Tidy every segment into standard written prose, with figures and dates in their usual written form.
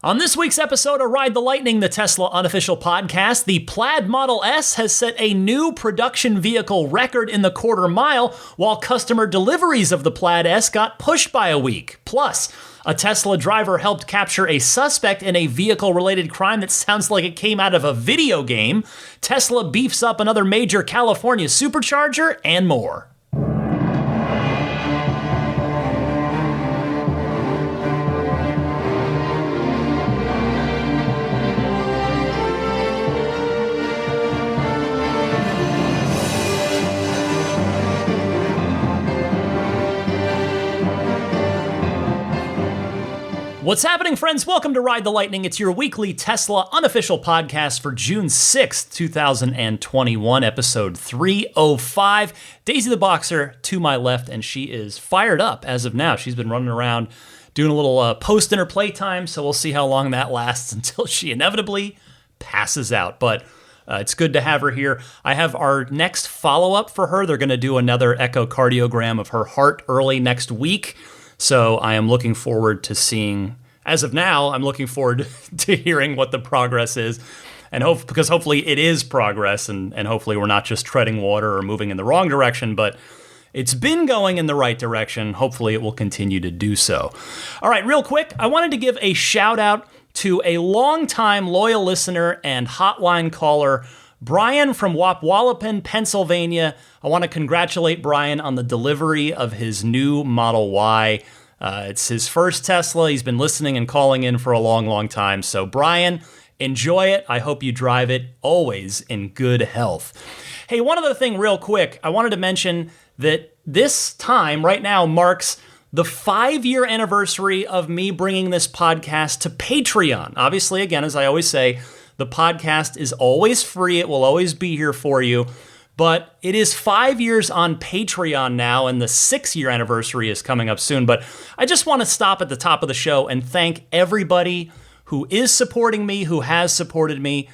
On this week's episode of Ride the Lightning, the Tesla unofficial podcast, the Plaid Model S has set a new production vehicle record in the quarter mile, while customer deliveries of the Plaid S got pushed by a week. Plus, a Tesla driver helped capture a suspect in a vehicle-related crime that sounds like it came out of a video game. Tesla beefs up another major California Supercharger, and more. What's happening, friends? Welcome to Ride the Lightning. It's your weekly Tesla unofficial podcast for June 6th, 2021, episode 305. Daisy the Boxer to my left, and she is fired up as of now. She's been running around doing a little post-dinner playtime, so we'll see how long that lasts until she inevitably passes out. But it's good to have her here. I have our next follow-up for her. They're going to do another echocardiogram of her heart early next week. So I am looking forward to seeing, as of now, I'm looking forward to hearing what the progress is. And because hopefully it is progress, and hopefully we're not just treading water or moving in the wrong direction, but it's been going in the right direction. Hopefully it will continue to do so. All right, real quick, I wanted to give a shout out to a longtime loyal listener and hotline caller, Brian from Wapwallopin, Pennsylvania. I want to congratulate Brian on the delivery of his new Model Y. It's his first Tesla. He's been listening and calling in for a long, long time. So Brian, enjoy it. I hope you drive it always in good health. Hey, one other thing real quick. I wanted to mention that this time right now marks the 5-year anniversary of me bringing this podcast to Patreon. Obviously, again, as I always say, the podcast is always free. It will always be here for you. But it is 5 years on Patreon now, and the 6-year anniversary is coming up soon. But I just want to stop at the top of the show and thank everybody who is supporting me, who has supported me.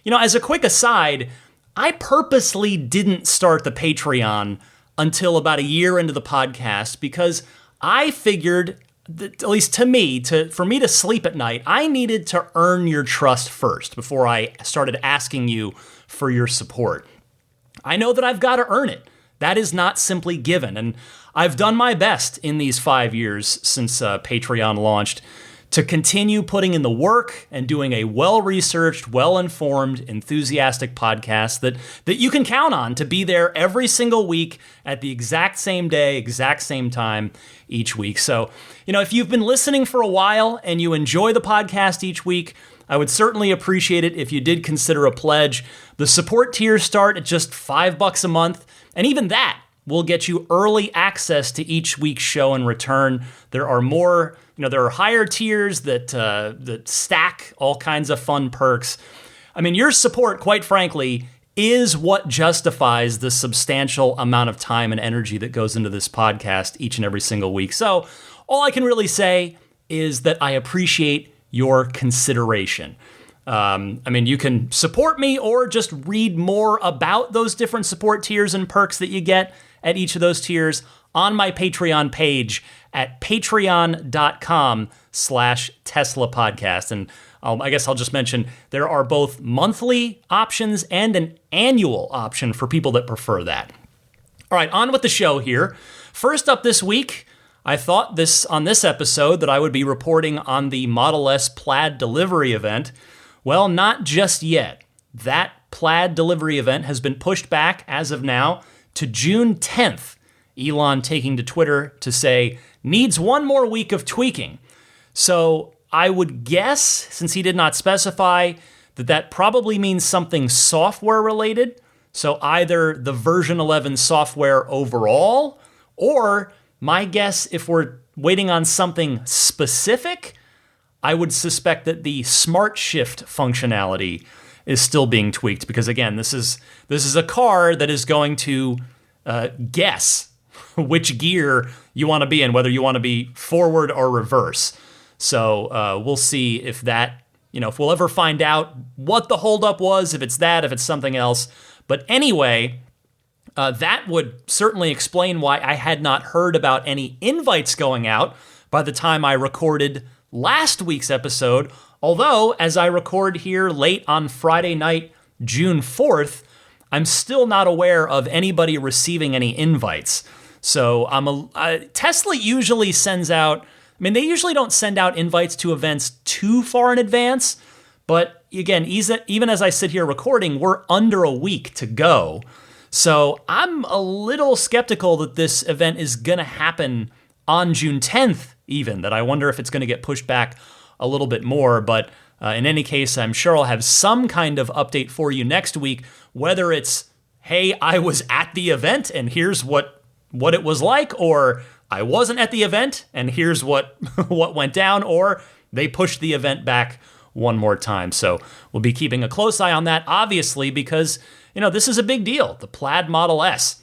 You know, as a quick aside, I purposely didn't start the Patreon until about a year into the podcast because I figured, at least to me, for me to sleep at night, I needed to earn your trust first before I started asking you for your support. I know that I've got to earn it. That is not simply given. And I've done my best in these 5 years since Patreon launched to continue putting in the work and doing a well-researched, well-informed, enthusiastic podcast that you can count on to be there every single week at the exact same day, exact same time each week. So, you know, if you've been listening for a while and you enjoy the podcast each week, I would certainly appreciate it if you did consider a pledge. The support tiers start at just $5 a month, and even that will get you early access to each week's show in return. There are more, there are higher tiers that stack all kinds of fun perks. I mean, your support, quite frankly, is what justifies the substantial amount of time and energy that goes into this podcast each and every single week. So all I can really say is that I appreciate your consideration. I mean, you can support me or just read more about those different support tiers and perks that you get at each of those tiers on my Patreon page at patreon.com/Tesla podcast. And I guess I'll just mention there are both monthly options and an annual option for people that prefer that. All right, on with the show here. First up this week, I thought on this episode that I would be reporting on the Model S Plaid delivery event. Well, not just yet. That Plaid delivery event has been pushed back as of now to June 10th. Elon taking to Twitter to say, needs one more week of tweaking. So I would guess, since he did not specify, that probably means something software related. So either the version 11 software overall, or my guess, if we're waiting on something specific, I would suspect that the Smart Shift functionality is still being tweaked because, again, this is a car that is going to guess which gear you want to be in, whether you want to be forward or reverse. So we'll see if that, if we'll ever find out what the holdup was, if it's that, if it's something else. But anyway, that would certainly explain why I had not heard about any invites going out by the time I recorded last week's episode, although as I record here late on Friday night, June 4th, I'm still not aware of anybody receiving any invites. So Tesla usually sends out, they usually don't send out invites to events too far in advance, but again, even as I sit here recording, we're under a week to go. So I'm a little skeptical that this event is going to happen on June 10th even, that I wonder if it's going to get pushed back a little bit more. But in any case, I'm sure I'll have some kind of update for you next week, whether it's, hey, I was at the event and here's what it was like, or I wasn't at the event and here's what went down, or they pushed the event back one more time. So we'll be keeping a close eye on that, obviously, because this is a big deal, the Plaid Model S.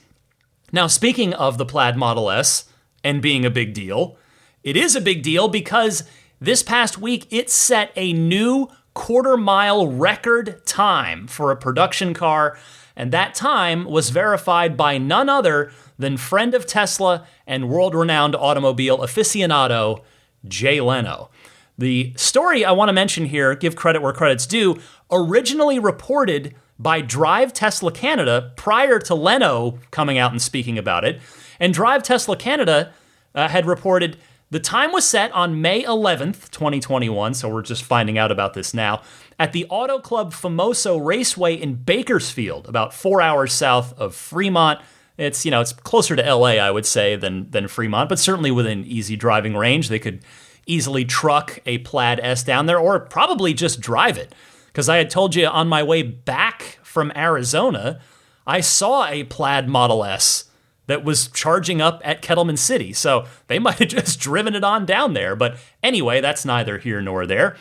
Now, speaking of the Plaid Model S and being a big deal, it is a big deal because this past week it set a new quarter-mile record time for a production car, and that time was verified by none other than friend of Tesla and world-renowned automobile aficionado, Jay Leno. The story I want to mention here, give credit where credit's due, originally reported by Drive Tesla Canada prior to Leno coming out and speaking about it. And Drive Tesla Canada had reported the time was set on May 11th, 2021, so we're just finding out about this now, at the Auto Club Famoso Raceway in Bakersfield, about 4 hours south of Fremont. It's closer to LA, I would say, than Fremont, but certainly within easy driving range. They could easily truck a Plaid S down there or probably just drive it. Because I had told you on my way back from Arizona, I saw a Plaid Model S that was charging up at Kettleman City. So they might have just driven it on down there. But anyway, that's neither here nor there.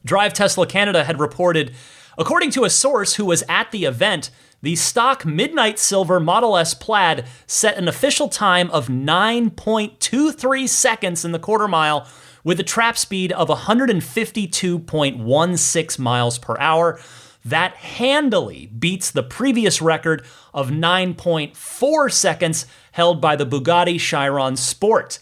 Drive Tesla Canada had reported, according to a source who was at the event, the stock Midnight Silver Model S Plaid set an official time of 9.23 seconds in the quarter mile with a trap speed of 152.16 miles per hour. That handily beats the previous record of 9.4 seconds held by the Bugatti Chiron Sport.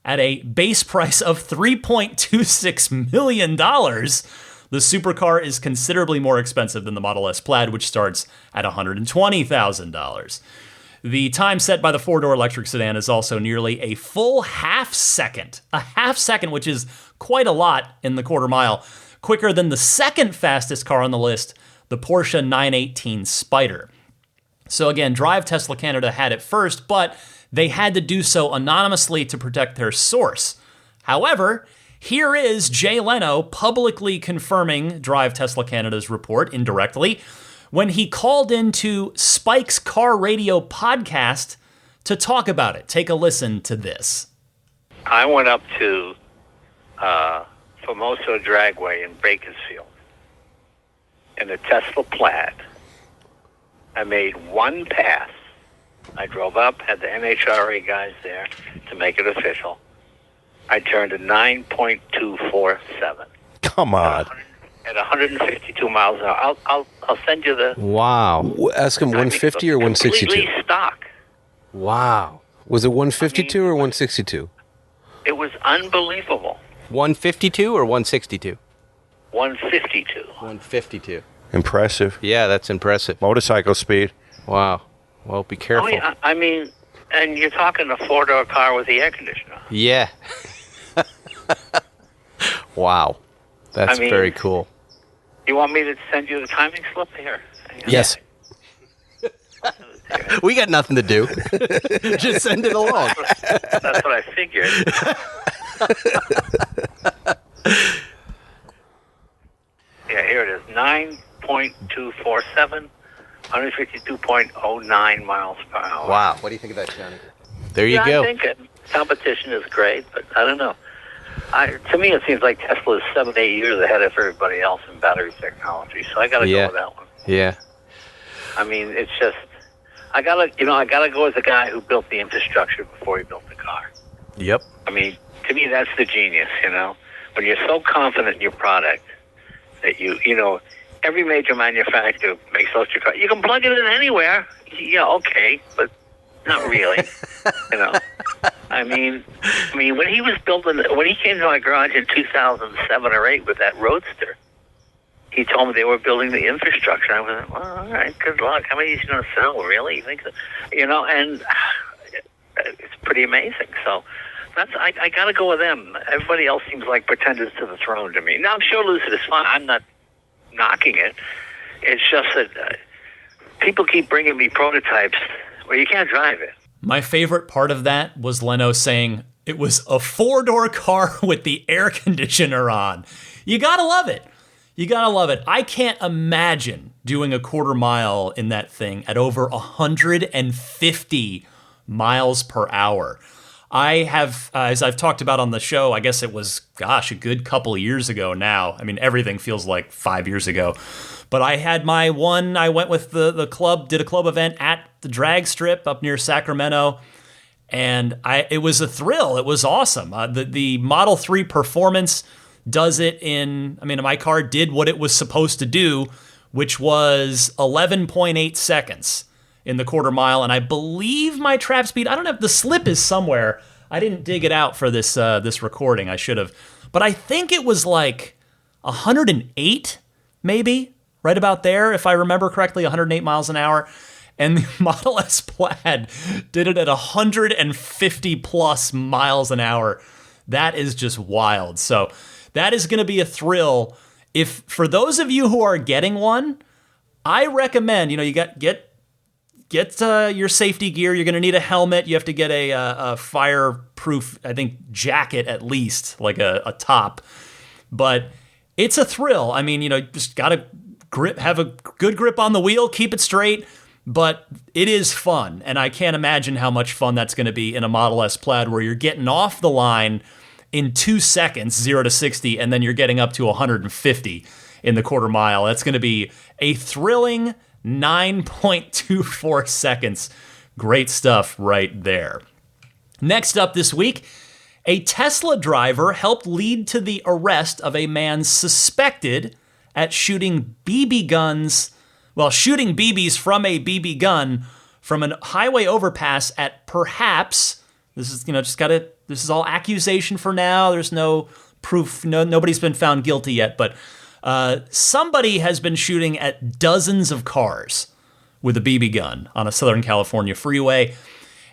At a base price of $3.26 million, the supercar is considerably more expensive than the Model S Plaid, which starts at $120,000. The time set by the four-door electric sedan is also nearly a full half second, which is quite a lot in the quarter mile, quicker than the second fastest car on the list, the Porsche 918 Spyder. So again, Drive Tesla Canada had it first, but they had to do so anonymously to protect their source. However, here is Jay Leno publicly confirming Drive Tesla Canada's report indirectly when he called into Spike's Car Radio podcast to talk about it. Take a listen to this. I went up to Famoso Dragway in Bakersfield in a Tesla Plaid. I made one pass. I drove up, had the NHRA guys there to make it official. I turned a 9.247. Come on. At 152 miles an hour. I'll send you the... Wow. Ask him 150 or 162? Completely stock. Wow. Was it 152 or 162? It was unbelievable. 152 or 162? 152. 152. Impressive. Yeah, that's impressive. Motorcycle speed. Wow. Well, be careful. Oh, yeah, I mean, and you're talking a four-door car with the air conditioner. Yeah. Wow. That's very cool. You want me to send you the timing slip here? Yes. We got nothing to do. Just send it along. That's what I figured. Yeah, here it is. 9.247, 152.09 miles per hour. Wow. What do you think of that, Johnny? There you go. I think competition is great, but I don't know. To me, it seems like Tesla is 7-8 years ahead of everybody else in battery technology. So I got to go with that one. Yeah. I mean, it's just I gotta go as the guy who built the infrastructure before he built the car. Yep. I mean, to me, that's the genius. When you're so confident in your product that every major manufacturer makes electric cars. You can plug it in anywhere. Yeah, okay, but not really. I I mean, when he was when he came to my garage in 2007 or 8 with that Roadster, he told me they were building the infrastructure. I was like, well, all right, good luck. How many is he going to sell? Really? You think so? And it's pretty amazing. So I got to go with them. Everybody else seems like pretenders to the throne to me. Now, I'm sure Lucid is fun. I'm not knocking it. It's just that people keep bringing me prototypes where you can't drive it. My favorite part of that was Leno saying it was a 4-door car with the air conditioner on. You gotta love it. You gotta love it. I can't imagine doing a quarter mile in that thing at over 150 miles per hour. I have, as I've talked about on the show, I guess it was, a good couple of years ago now. I mean, everything feels like 5 years ago. But I had my one, I went with the club, did a club event at the drag strip up near Sacramento. And it was a thrill. It was awesome. The Model 3 Performance does it my car did what it was supposed to do, which was 11.8 seconds in the quarter mile. And I believe my trap speed, I don't know if the slip is somewhere. I didn't dig it out for this recording. I should have. But I think it was like 108, maybe, right about there, if I remember correctly, 108 miles an hour. And the Model S Plaid did it at 150 plus miles an hour. That is just wild. So that is going to be a thrill. If for those of you who are getting one, I recommend, you get your safety gear. You're going to need a helmet. You have to get a fireproof, I think, jacket at least, like a top. But it's a thrill. I mean, just got to have a good grip on the wheel, keep it straight. But it is fun, and I can't imagine how much fun that's going to be in a Model S Plaid where you're getting off the line in 2 seconds, 0 to 60, and then you're getting up to 150 in the quarter mile. That's going to be a thrilling 9.24 seconds. Great stuff right there. Next up this week, a Tesla driver helped lead to the arrest of a man suspected at shooting BBs from a BB gun from a highway overpass at perhaps, this is all accusation for now. There's no proof. Nobody's been found guilty yet, but somebody has been shooting at dozens of cars with a BB gun on a Southern California freeway.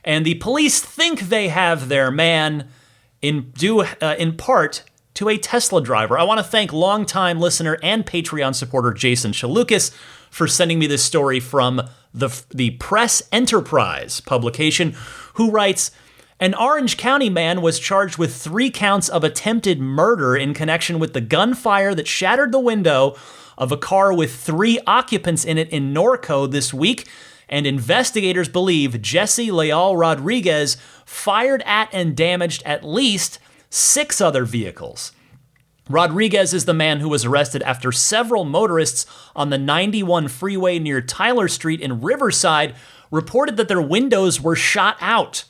And the police think they have their man in part to a Tesla driver. I want to thank longtime listener and Patreon supporter Jason Chalukas for sending me this story from the Press Enterprise publication, who writes, an Orange County man was charged with 3 counts of attempted murder in connection with the gunfire that shattered the window of a car with 3 occupants in it in Norco this week. And investigators believe Jesse Leal Rodriguez fired at and damaged at least 6 other vehicles. Rodriguez is the man who was arrested after several motorists on the 91 freeway near Tyler Street in Riverside reported that their windows were shot out.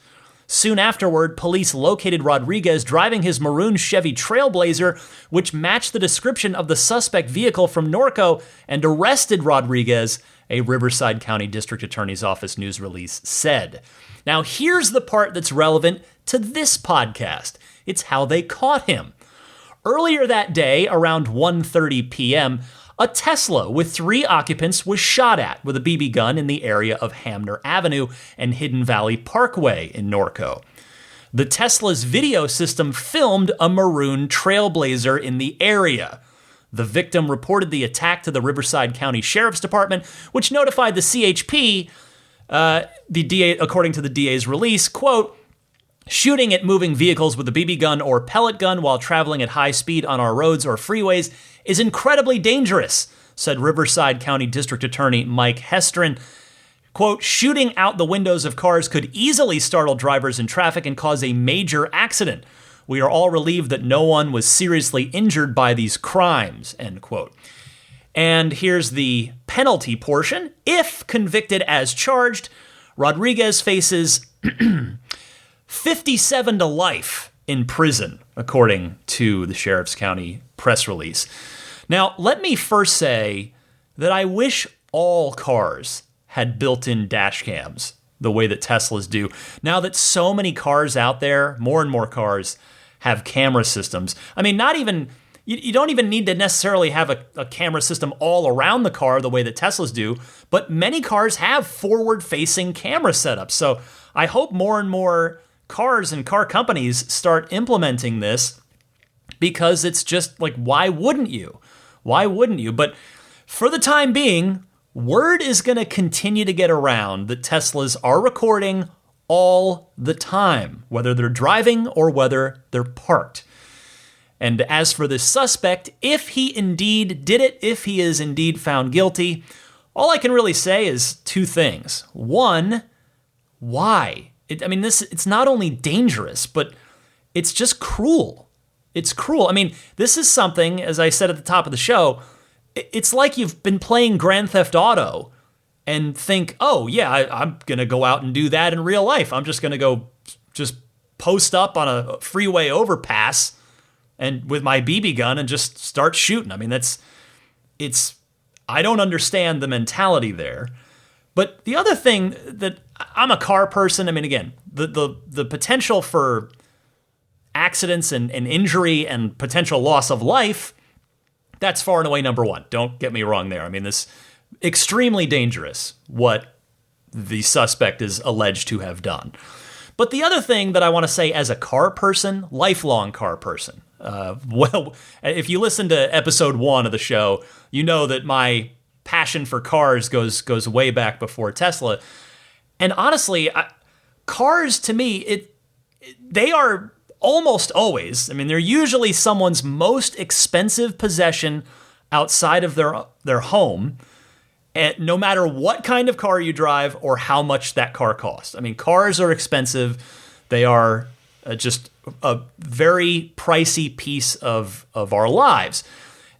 Soon afterward, police located Rodriguez driving his maroon Chevy Trailblazer, which matched the description of the suspect vehicle from Norco, and arrested Rodriguez, a Riverside County District Attorney's Office news release said. Now, here's the part that's relevant to this podcast. It's how they caught him. Earlier that day, around 1:30 p.m., a Tesla with 3 occupants was shot at with a BB gun in the area of Hamner Avenue and Hidden Valley Parkway in Norco. The Tesla's video system filmed a maroon Trailblazer in the area. The victim reported the attack to the Riverside County Sheriff's Department, which notified the CHP, the DA, according to the DA's release, quote, shooting at moving vehicles with a BB gun or pellet gun while traveling at high speed on our roads or freeways is incredibly dangerous, said Riverside County District Attorney Mike Hestrin. Quote, shooting out the windows of cars could easily startle drivers in traffic and cause a major accident. We are all relieved that no one was seriously injured by these crimes, end quote. And here's the penalty portion. If convicted as charged, Rodriguez faces 57 to life in prison, according to the Sheriff's County press release. Now, let me first say that I wish all cars had built-in dash cams the way that Teslas do. Now that so many cars out there, more and more cars, have camera systems. I mean, not even, you don't even need to necessarily have a camera system all around the car the way that Teslas do, but many cars have forward-facing camera setups. So I hope more and more cars and car companies start implementing this, because it's just like, why wouldn't you? Why wouldn't you? But for the time being, word is going to continue to get around that Teslas are recording all the time, whether they're driving or whether they're parked. And as for this suspect, if he indeed did it, if he is indeed found guilty, all I can really say is two things. One, why? It's not only dangerous, but it's just cruel. It's cruel. I mean, this is something, as I said at the top of the show, it's like you've been playing Grand Theft Auto and think, oh, yeah, I'm going to go out and do that in real life. I'm just going to go just post up on a freeway overpass and with my BB gun and just start shooting. I mean, I don't understand the mentality there. But the other thing that I'm a car person, I mean, again, the potential for accidents and injury and potential loss of life, that's far and away number one. Don't get me wrong there. I mean, this extremely dangerous what the suspect is alleged to have done. But the other thing that I want to say as a car person, lifelong car person, well, if you listen to episode 1 of the show, you know that my passion for cars goes way back before Tesla. And honestly, cars to me, they are almost always, I mean, they're usually someone's most expensive possession outside of their home, and no matter what kind of car you drive or how much that car costs. I mean, cars are expensive. They are just a very pricey piece of our lives.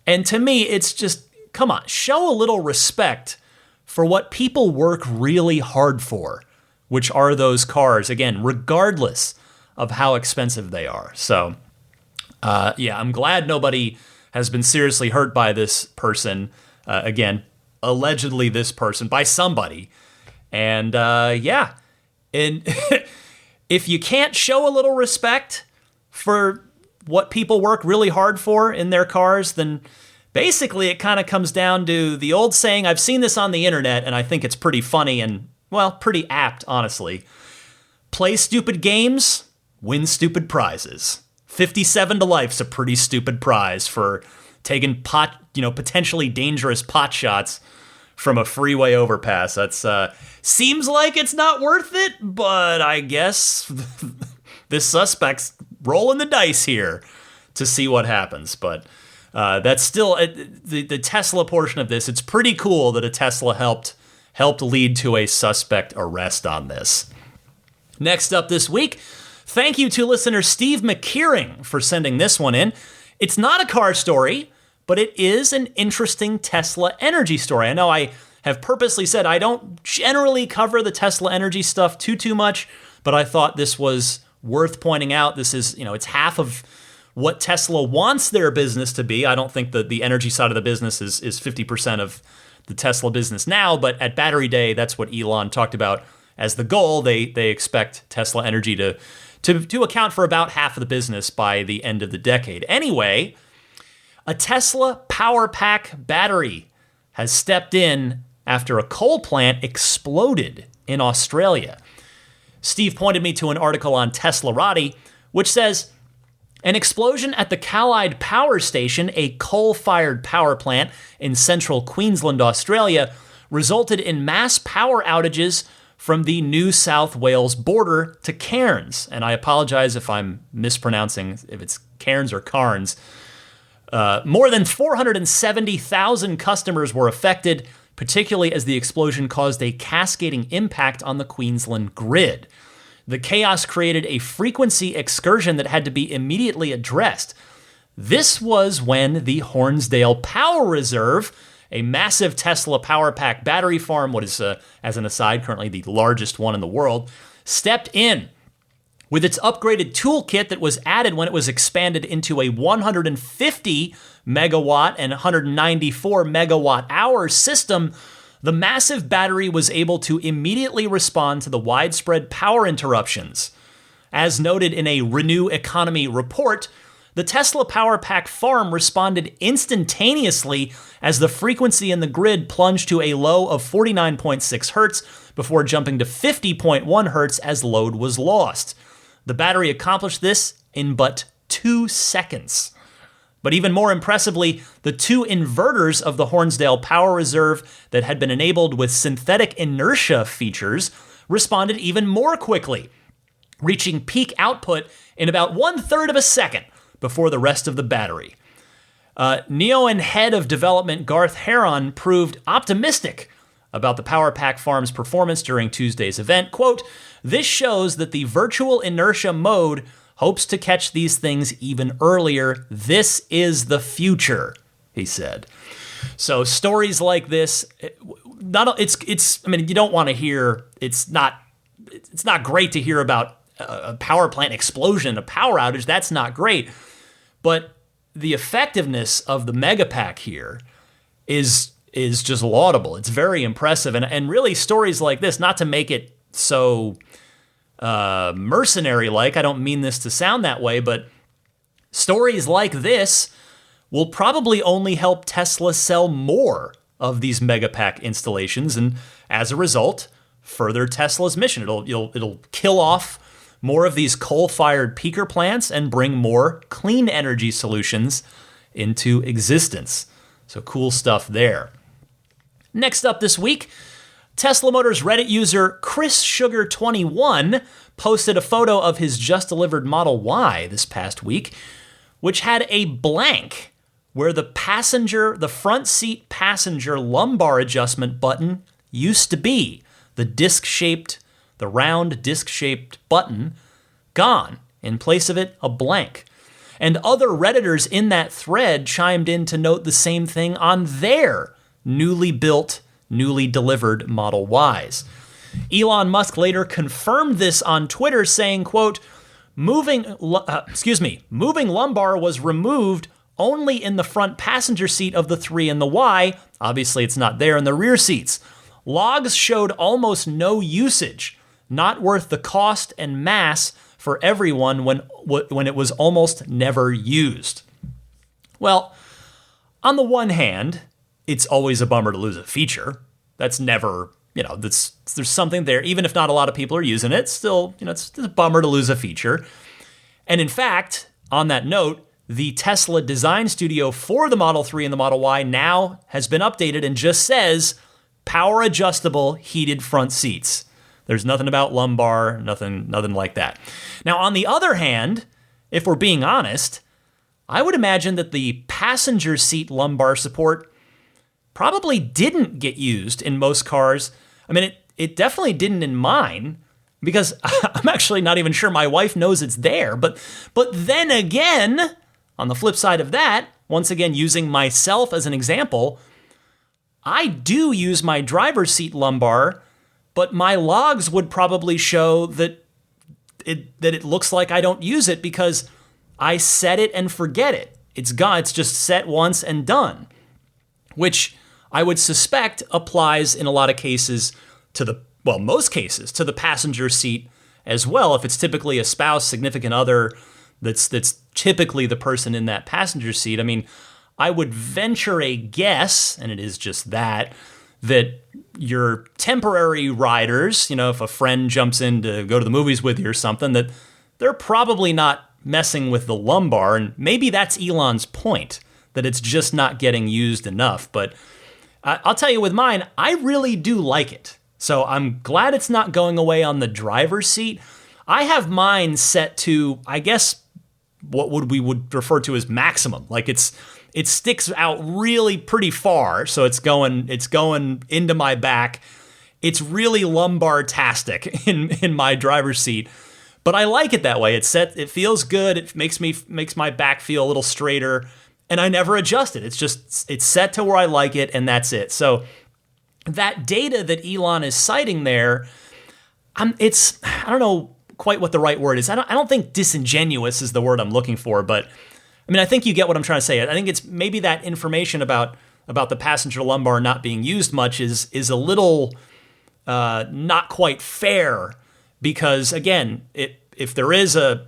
And to me, it's just, come on, show a little respect for what people work really hard for, which are those cars, again, regardless of how expensive they are. So, yeah, I'm glad nobody has been seriously hurt by this person. Again, allegedly this person, by somebody. And yeah, and if you can't show a little respect for what people work really hard for in their cars, then basically it kind of comes down to the old saying, I've seen this on the internet, and I think it's pretty funny and, well, pretty apt, honestly. Play stupid games, win stupid prizes. 57 to life's a pretty stupid prize for taking potentially dangerous pot shots from a freeway overpass. That's seems like it's not worth it, but I guess this suspect's rolling the dice here to see what happens. But that's still the Tesla portion of this. It's pretty cool that a Tesla helped lead to a suspect arrest on this. Next up this week, thank you to listener Steve McKeering for sending this one in. It's not a car story, but it is an interesting Tesla energy story. I know I have purposely said I don't generally cover the Tesla energy stuff too much, but I thought this was worth pointing out. This is, it's half of what Tesla wants their business to be. I don't think that the energy side of the business is 50% of the Tesla business now, but at Battery Day, that's what Elon talked about as the goal. They expect Tesla energy to account for about half of the business by the end of the decade. Anyway, a Tesla Power Pack battery has stepped in after a coal plant exploded in Australia. Steve pointed me to an article on Teslarati, which says, an explosion at the Clyde Power Station, a coal-fired power plant in central Queensland, Australia, resulted in mass power outages from the New South Wales border to Cairns. And I apologize if I'm mispronouncing, if it's Cairns or Carnes. More than 470,000 customers were affected, particularly as the explosion caused a cascading impact on the Queensland grid. The chaos created a frequency excursion that had to be immediately addressed. This was when the Hornsdale Power Reserve, a massive Tesla Power Pack battery farm, what is, as an aside, currently the largest one in the world, stepped in. With its upgraded toolkit that was added when it was expanded into a 150 megawatt and 194 megawatt hour system, The massive battery was able to immediately respond to the widespread power interruptions. As noted in a Renew Economy report, the Tesla Powerpack farm responded instantaneously as the frequency in the grid plunged to a low of 49.6 hertz before jumping to 50.1 hertz as load was lost. The battery accomplished this in but 2 seconds. But even more impressively, the 2 inverters of the Hornsdale Power Reserve that had been enabled with synthetic inertia features responded even more quickly, reaching peak output in about 1/3 of a second before the rest of the battery. Neoen head of development Garth Heron proved optimistic about the Powerpack farm's performance during Tuesday's event. Quote, "This shows that the virtual inertia mode hopes to catch these things even earlier. This is the future," he said. So stories like this, I mean, you don't want to hear, it's not great to hear about a power plant explosion, a power outage. That's not great. But the effectiveness of the Megapack here is just laudable. It's very impressive. And really stories like this, not to make it so mercenary-like, I don't mean this to sound that way, but stories like this will probably only help Tesla sell more of these Megapack installations, and as a result, further Tesla's mission. It'll kill off more of these coal-fired peaker plants and bring more clean energy solutions into existence. So cool stuff there. Next up this week, Tesla Motors Reddit user Chris Sugar 21 posted a photo of his just delivered Model Y this past week, which had a blank where the front seat passenger lumbar adjustment button used to be. The round disc-shaped button, gone. In place of it, a blank. And other Redditors in that thread chimed in to note the same thing on their newly built, newly delivered Model Ys. Elon Musk later confirmed this on Twitter, saying, quote, moving lumbar was removed only in the front passenger seat of the 3 and the Y. Obviously, it's not there in the rear seats. Logs showed almost no usage, not worth the cost and mass for everyone when it was almost never used. Well, on the one hand, it's always a bummer to lose a feature. That's never, there's something there. Even if not a lot of people are using it, still, it's a bummer to lose a feature. And in fact, on that note, the Tesla design studio for the Model 3 and the Model Y now has been updated and just says power adjustable heated front seats. There's nothing about lumbar, nothing like that. Now, on the other hand, if we're being honest, I would imagine that the passenger seat lumbar support probably didn't get used in most cars. I mean, it definitely didn't in mine, because I'm actually not even sure my wife knows it's there. But then again, on the flip side of that, once again, using myself as an example, I do use my driver's seat lumbar, but my logs would probably show that it looks like I don't use it because I set it and forget it. It's gone. It's just set once and done, which I would suspect applies in a lot of cases most cases to the passenger seat as well. If it's typically a spouse, significant other, that's typically the person in that passenger seat. I mean, I would venture a guess, and it is just that your temporary riders, if a friend jumps in to go to the movies with you or something, that they're probably not messing with the lumbar. And maybe that's Elon's point, that it's just not getting used enough. But I'll tell you, with mine, I really do like it. So I'm glad it's not going away on the driver's seat. I have mine set to, I guess, what we would refer to as maximum. Like it sticks out really pretty far, so it's going into my back. It's really lumbar-tastic in my driver's seat, but I like it that way. It feels good. It makes my back feel a little straighter, and I never adjust it. It's set to where I like it, and that's it. So that data that Elon is citing there, I don't know quite what the right word is. I don't think disingenuous is the word I'm looking for, but I mean, I think you get what I'm trying to say. I think it's maybe that information about about the passenger lumbar not being used much is a little not quite fair, because again, if there is a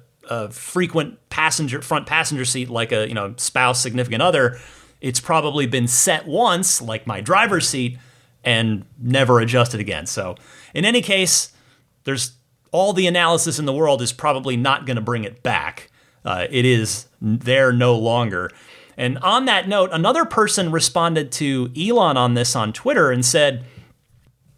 frequent front passenger seat, like a spouse, significant other, it's probably been set once, like my driver's seat, and never adjusted again. So in any case, there's all the analysis in the world is probably not going to bring it back. It is there no longer. And on that note, another person responded to Elon on this on Twitter and said,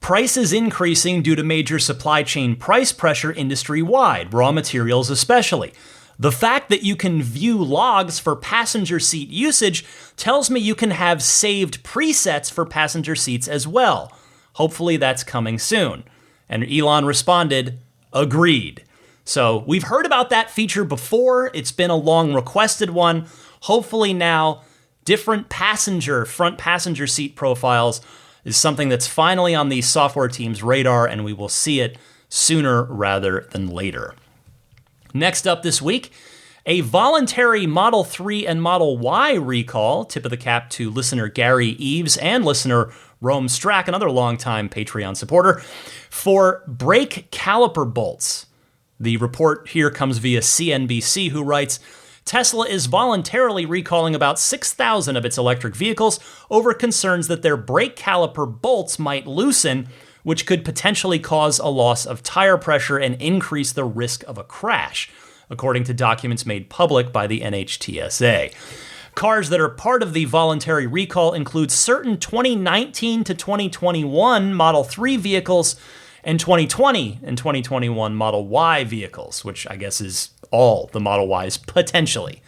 prices increasing due to major supply chain price pressure industry-wide, raw materials especially. The fact that you can view logs for passenger seat usage tells me you can have saved presets for passenger seats as well. Hopefully that's coming soon. And Elon responded, agreed. So we've heard about that feature before. It's been a long requested one. Hopefully now different front passenger seat profiles is something that's finally on the software team's radar, and we will see it sooner rather than later. Next up this week, a voluntary Model 3 and Model Y recall, tip of the cap to listener Gary Eves and listener Rome Strack, another longtime Patreon supporter, for brake caliper bolts. The report here comes via CNBC, who writes, Tesla is voluntarily recalling about 6,000 of its electric vehicles over concerns that their brake caliper bolts might loosen, which could potentially cause a loss of tire pressure and increase the risk of a crash, according to documents made public by the NHTSA. Cars that are part of the voluntary recall include certain 2019 to 2021 Model 3 vehicles and 2020 and 2021 Model Y vehicles, which I guess is all the Model Ys potentially.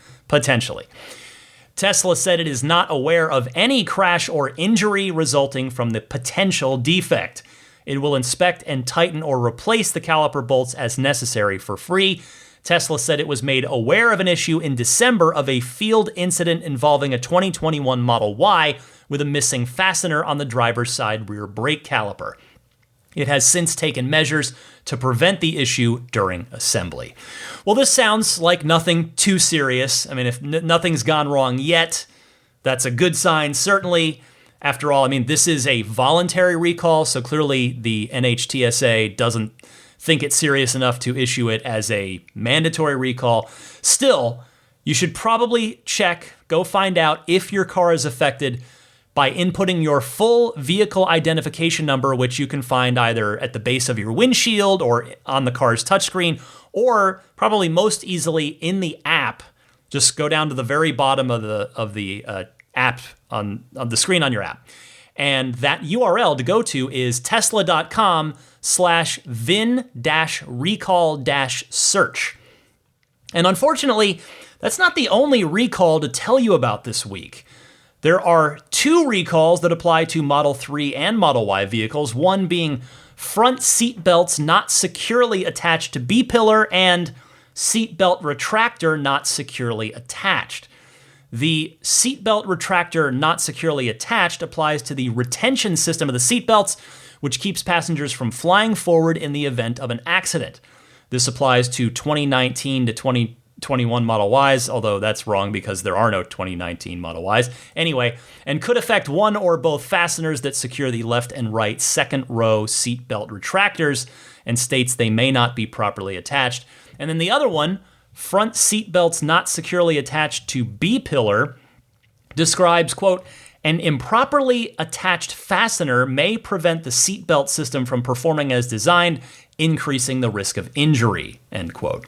Tesla said it is not aware of any crash or injury resulting from the potential defect. It will inspect and tighten or replace the caliper bolts as necessary for free. Tesla said it was made aware of an issue in December of a field incident involving a 2021 Model Y with a missing fastener on the driver's side rear brake caliper. It has since taken measures to prevent the issue during assembly. Well, this sounds like nothing too serious. I mean, if nothing's gone wrong yet, that's a good sign, certainly. After all, I mean, this is a voluntary recall, so clearly the NHTSA doesn't think it's serious enough to issue it as a mandatory recall. Still, you should probably go find out if your car is affected by inputting your full vehicle identification number, which you can find either at the base of your windshield or on the car's touchscreen, or probably most easily in the app. Just go down to the very bottom of the app on the screen on your app. And that URL to go to is tesla.com/vin-recall-search. And unfortunately, that's not the only recall to tell you about this week. There are 2 recalls that apply to Model 3 and Model Y vehicles, one being front seat belts not securely attached to B-pillar and seatbelt retractor not securely attached. The seatbelt retractor not securely attached applies to the retention system of the seatbelts, which keeps passengers from flying forward in the event of an accident. This applies to 2019 to 2021 Model Ys, although that's wrong because there are no 2019 Model Ys. Anyway, and could affect one or both fasteners that secure the left and right second row seatbelt retractors, and states they may not be properly attached. And then the other one, front seat belts not securely attached to B-pillar, describes, quote, an improperly attached fastener may prevent the seatbelt system from performing as designed, increasing the risk of injury, end quote.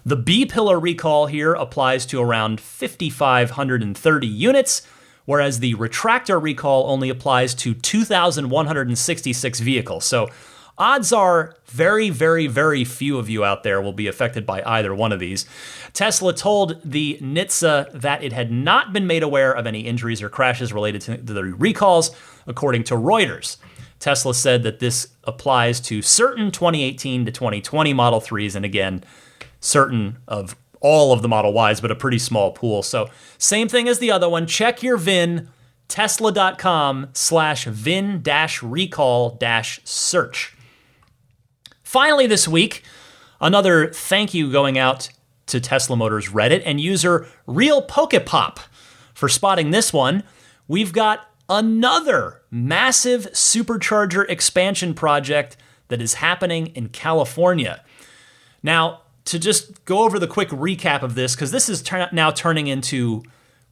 The B-pillar recall here applies to around 5,530 units, whereas the retractor recall only applies to 2,166 vehicles. So odds are very, very, very few of you out there will be affected by either one of these. Tesla told the NHTSA that it had not been made aware of any injuries or crashes related to the recalls, according to Reuters. Tesla said that this applies to certain 2018 to 2020 Model 3s, and again, certain of all of the Model Ys, but a pretty small pool. So same thing as the other one. Check your VIN, tesla.com/vin-recall-search. Finally this week, another thank you going out to Tesla Motors Reddit and user Real Pokepop for spotting this one. we've got another massive supercharger expansion project that is happening in California. Now, to just go over the quick recap of this, because this is now turning into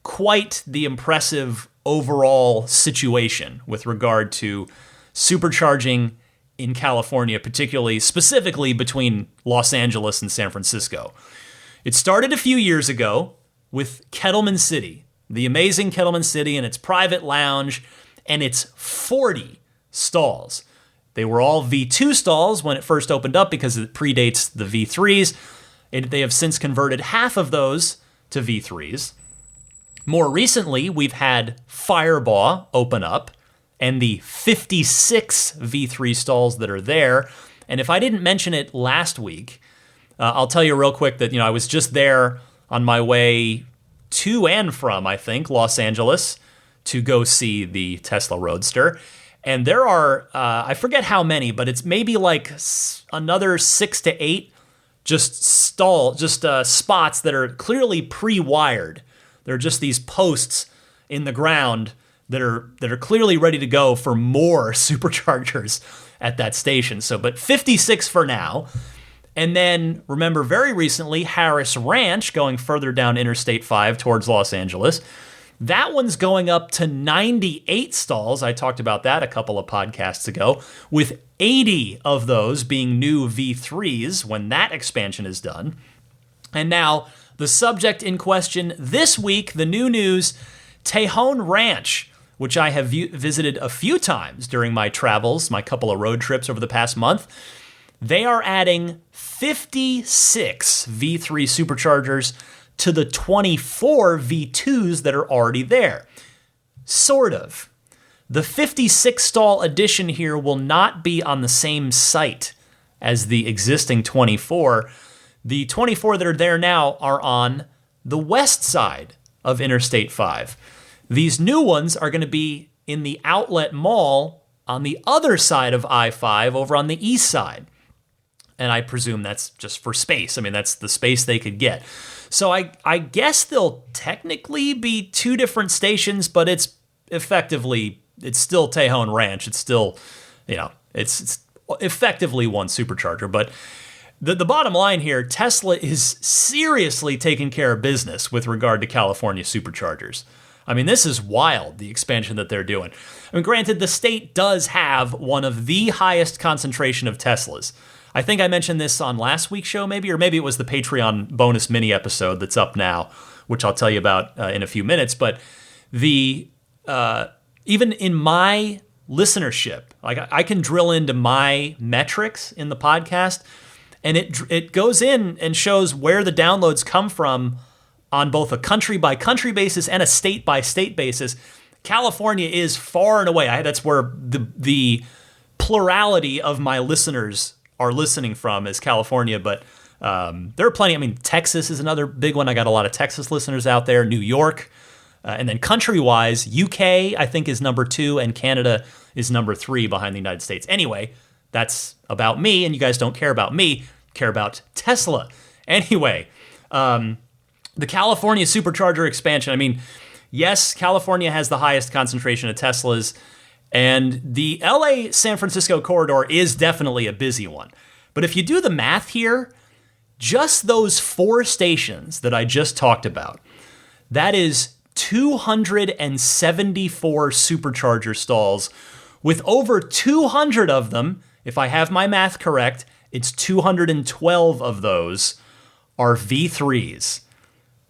quite the impressive overall situation with regard to supercharging in California, specifically between Los Angeles and San Francisco. It started a few years ago with Kettleman City, the amazing Kettleman City and its private lounge and its 40 stalls. They were all V2 stalls when it first opened up because it predates the V3s. They have since converted half of those to V3s. More recently, we've had Firebaugh open up and the 56 V3 stalls that are there. And if I didn't mention it last week, I'll tell you real quick that I was just there on my way to and from, I think, Los Angeles to go see the Tesla Roadster. And there are, I forget how many, but it's maybe like another 6 to 8 spots that are clearly pre-wired. They're just these posts in the ground that are clearly ready to go for more superchargers at that station. But 56 for now. And then, remember, very recently, Harris Ranch, going further down Interstate 5 towards Los Angeles. That one's going up to 98 stalls. I talked about that a couple of podcasts ago, with 80 of those being new V3s when that expansion is done. And now, the subject in question this week, the new news, Tejon Ranch, which I have visited a few times during my travels, my couple of road trips over the past month. They are adding 56 V3 superchargers to the 24 V2s that are already there. Sort of. The 56 stall addition here will not be on the same site as the existing 24. The 24 that are there now are on the west side of Interstate 5. These new ones are going to be in the outlet mall on the other side of I-5 over on the east side. And I presume that's just for space. I mean, that's the space they could get. So I guess they'll technically be two different stations, but it's still Tejon Ranch. It's still, it's effectively one supercharger. But the bottom line here, Tesla is seriously taking care of business with regard to California superchargers. I mean, this is wild, the expansion that they're doing. I mean, granted, the state does have one of the highest concentration of Teslas. I think I mentioned this on last week's show, maybe, or maybe it was the Patreon bonus mini episode that's up now, which I'll tell you about in a few minutes. But even in my listenership, like I can drill into my metrics in the podcast, and it goes in and shows where the downloads come from on both a country-by-country basis and a state-by-state basis. California is far and away. That's where the plurality of my listeners are listening from is California, but there are plenty. I mean, Texas is another big one. I got a lot of Texas listeners out there, New York, and then country-wise, UK, I think, is number 2, and Canada is number 3 behind the United States. Anyway, that's about me, and you guys don't care about me, care about Tesla. Anyway, the California Supercharger expansion, I mean, yes, California has the highest concentration of Teslas, and the LA-San Francisco corridor is definitely a busy one. But if you do the math here, just those 4 stations that I just talked about, that is 274 supercharger stalls, with over 200 of them, if I have my math correct, it's 212 of those are V3s,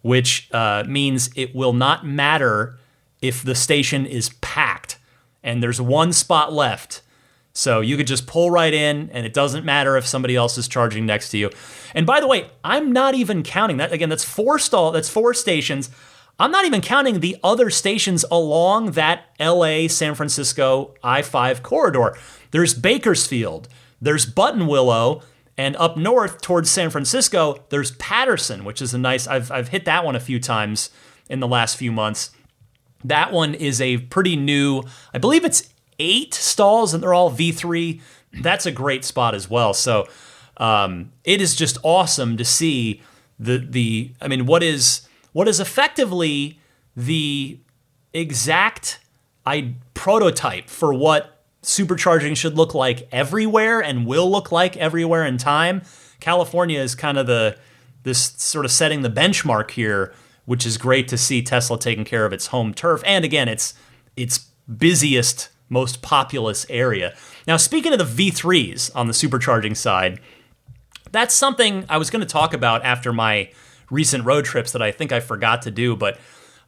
which means it will not matter if the station is packed and there's one spot left. So you could just pull right in, and it doesn't matter if somebody else is charging next to you. And by the way, I'm not even counting that. Again, that's 4 stations. I'm not even counting the other stations along that LA, San Francisco I-5 corridor. There's Bakersfield, there's Buttonwillow, and up north towards San Francisco, there's Patterson, which is a nice, I've hit that one a few times in the last few months. That one is a pretty new, I believe it's 8 stalls, and they're all V3. That's a great spot as well. So it is just awesome to see what is effectively the exact prototype for what supercharging should look like everywhere and will look like everywhere in time. California is kind of this sort of setting the benchmark here, which is great to see Tesla taking care of its home turf. And again, its busiest, most populous area. Now, speaking of the V3s on the supercharging side, that's something I was going to talk about after my recent road trips that I think I forgot to do, but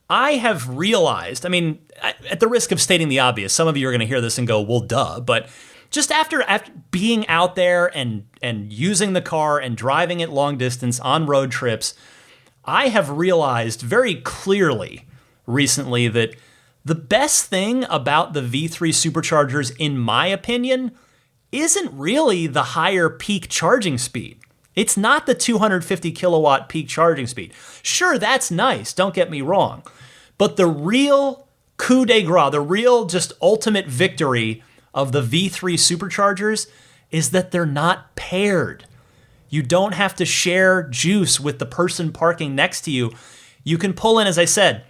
I have realized, I mean, at the risk of stating the obvious, some of you are going to hear this and go, well, duh, but just after being out there and using the car and driving it long distance on road trips, I have realized very clearly recently that the best thing about the V3 superchargers, in my opinion, isn't really the higher peak charging speed. It's not the 250 kilowatt peak charging speed. Sure, that's nice, don't get me wrong. But the real coup de grace, the real just ultimate victory of the V3 superchargers is that they're not paired. You don't have to share juice with the person parking next to you. You can pull in, as I said,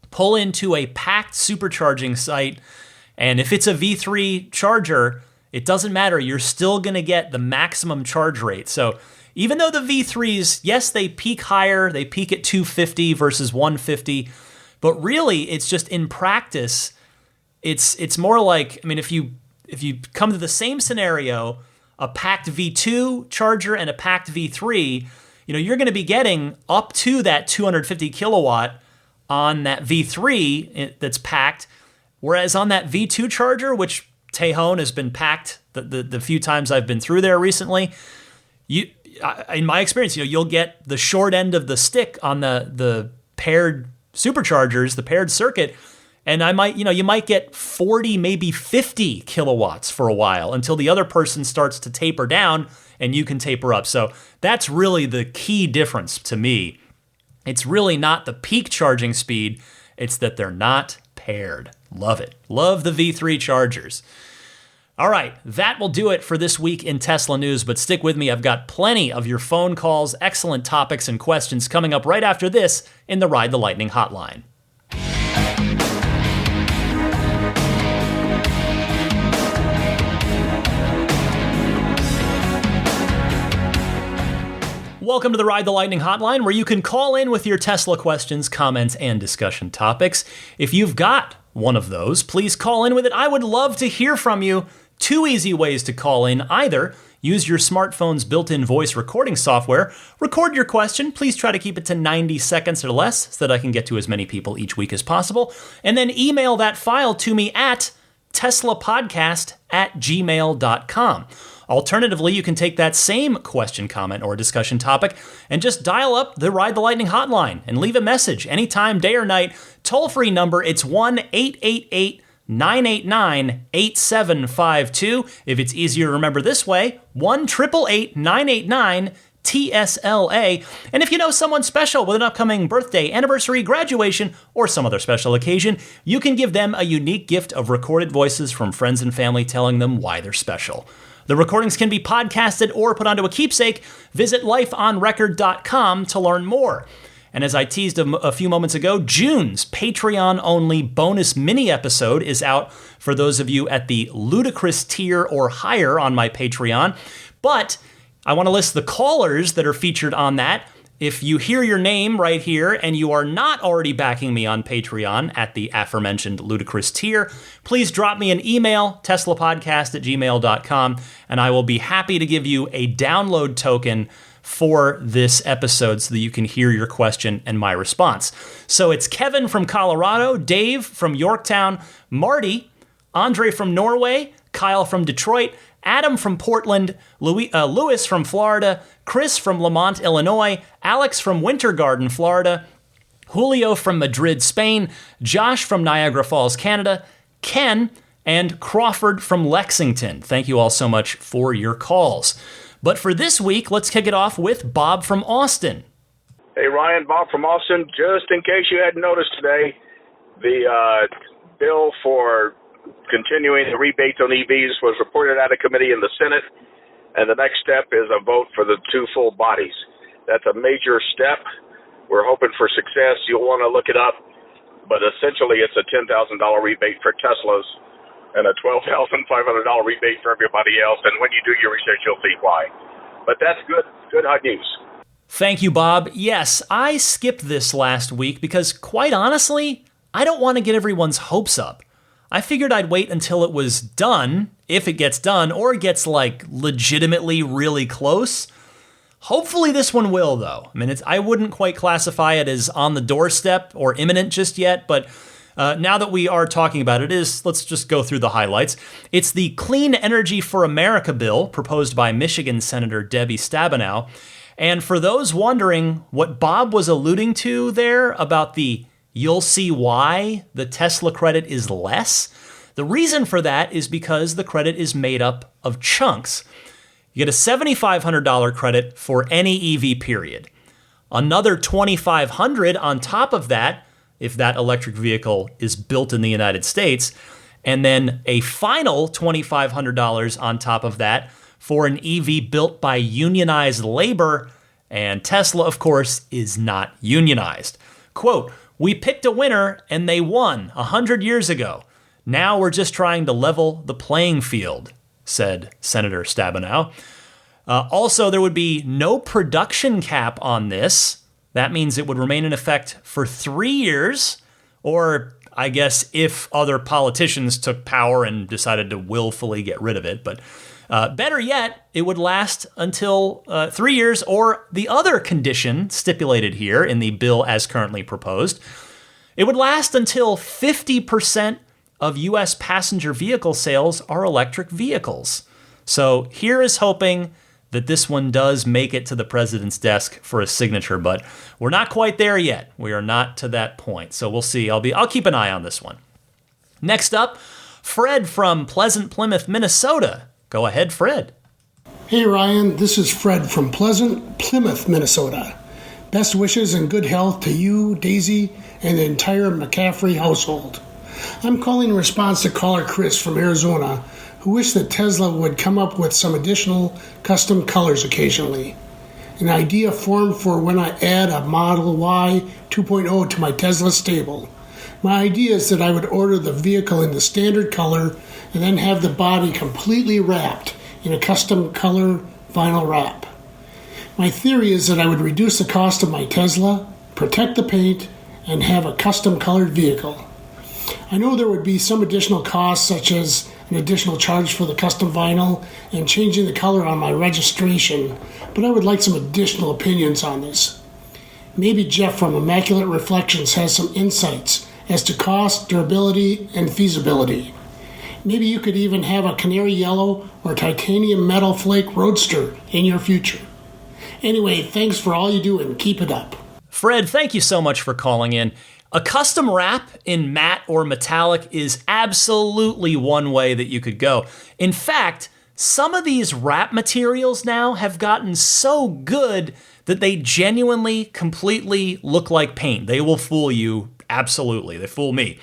pull into a packed supercharging site, and if it's a V3 charger, it doesn't matter. You're still going to get the maximum charge rate. So even though the V3s, yes, they peak higher, they peak at 250 versus 150, but really it's just in practice, it's more like, I mean, if you come to the same scenario, a packed V2 charger and a packed V3, you're going to be getting up to that 250 kilowatt on that V3 that's packed, whereas on that V2 charger, which Tejon has been packed the few times I've been through there recently, in my experience, you'll get the short end of the stick on the paired superchargers, the paired circuit, and you might get 40, maybe 50 kilowatts for a while until the other person starts to taper down and you can taper up. So that's really the key difference to me. It's really not the peak charging speed, it's that they're not paired. Love it. Love the V3 chargers. All right, that will do it for this week in Tesla news, but stick with me. I've got plenty of your phone calls, excellent topics and questions coming up right after this in the Ride the Lightning hotline. Welcome to the Ride the Lightning hotline, where you can call in with your Tesla questions, comments, and discussion topics. If you've got one of those, please call in with it. I would love to hear from you. Two easy ways to call in. Either use your smartphone's built-in voice recording software, record your question. Please try to keep it to 90 seconds or less so that I can get to as many people each week as possible. And then email that file to me at teslapodcast@gmail.com. Alternatively, you can take that same question, comment, or discussion topic and just dial up the Ride the Lightning hotline and leave a message anytime, day or night. Toll-free number, it's 1-888-989-8752. If it's easier to remember this way, 1-888-989-TSLA. And if you know someone special with an upcoming birthday, anniversary, graduation, or some other special occasion, you can give them a unique gift of recorded voices from friends and family telling them why they're special. The recordings can be podcasted or put onto a keepsake. Visit lifeonrecord.com to learn more. And as I teased a few moments ago, June's Patreon-only bonus mini episode is out for those of you at the ludicrous tier or higher on my Patreon. But I want to list the callers that are featured on that. If you hear your name right here and you are not already backing me on Patreon at the aforementioned ludicrous tier, please drop me an email, teslapodcast@gmail.com, and I will be happy to give you a download token for this episode so that you can hear your question and my response. So it's Kevin from Colorado, Dave from Yorktown, Marty, Andre from Norway, Kyle from Detroit, Adam from Portland, Louis from Florida, Chris from Lamont, Illinois, Alex from Winter Garden, Florida, Julio from Madrid, Spain, Josh from Niagara Falls, Canada, Ken, and Crawford from Lexington. Thank you all so much for your calls. But for this week, let's kick it off with Bob from Austin. Hey, Ryan, Bob from Austin. Just in case you hadn't noticed today, the bill for continuing the rebates on EVs was reported out of committee in the Senate, and the next step is a vote for the two full bodies. That's a major step. We're hoping for success. You'll want to look it up. but essentially it's a $10,000 rebate for Teslas and a $12,500 rebate for everybody else. And when you do your research, you'll see why. But that's good hot news. Thank you, Bob. Yes, I skipped this last week because, quite honestly, I don't want to get everyone's hopes up. I figured I'd wait until it was done, if it gets done, or it gets, legitimately really close. Hopefully this one will, though. I mean, I wouldn't quite classify it as on the doorstep or imminent just yet, but now that we are talking about it, let's just go through the highlights. It's the Clean Energy for America bill proposed by Michigan Senator Debbie Stabenow. And for those wondering what Bob was alluding to there about you'll see why the Tesla credit is less, the reason for that is because the credit is made up of chunks. You get a $7,500 credit for any EV period. Another $2,500 on top of that, if that electric vehicle is built in the United States, and then a final $2,500 on top of that for an EV built by unionized labor, and Tesla, of course, is not unionized. Quote, "We picked a winner and they won 100 years ago. Now we're just trying to level the playing field," said Senator Stabenow. Also, there would be no production cap on this. That means it would remain in effect for 3 years, or I guess if other politicians took power and decided to willfully get rid of it. But better yet, it would last until 3 years, or the other condition stipulated here in the bill as currently proposed, it would last until 50% of U.S. passenger vehicle sales are electric vehicles. So here is hoping that this one does make it to the president's desk for a signature, but we're not quite there yet. We are not to that point. So we'll see. I'll keep an eye on this one. Next up, Fred from Pleasant Plymouth, Minnesota. Go ahead, Fred. Hey, Ryan. This is Fred from Pleasant Plymouth, Minnesota. Best wishes and good health to you, Daisy, and the entire McCaffrey household. I'm calling in response to caller Chris from Arizona, who wished that Tesla would come up with some additional custom colors occasionally. An idea formed for when I add a Model Y 2.0 to my Tesla stable. My idea is that I would order the vehicle in the standard color and then have the body completely wrapped in a custom color vinyl wrap. My theory is that I would reduce the cost of my Tesla, protect the paint, and have a custom colored vehicle. I know there would be some additional costs, such as an additional charge for the custom vinyl and changing the color on my registration, but I would like some additional opinions on this. Maybe Jeff from Immaculate Reflections has some insights as to cost, durability, and feasibility. Maybe you could even have a canary yellow or titanium metal flake roadster in your future. Anyway, thanks for all you do and keep it up. Fred, thank you so much for calling in. A custom wrap in matte or metallic is absolutely one way that you could go. In fact, some of these wrap materials now have gotten so good that they genuinely, completely look like paint. They will fool you, absolutely. They fool me.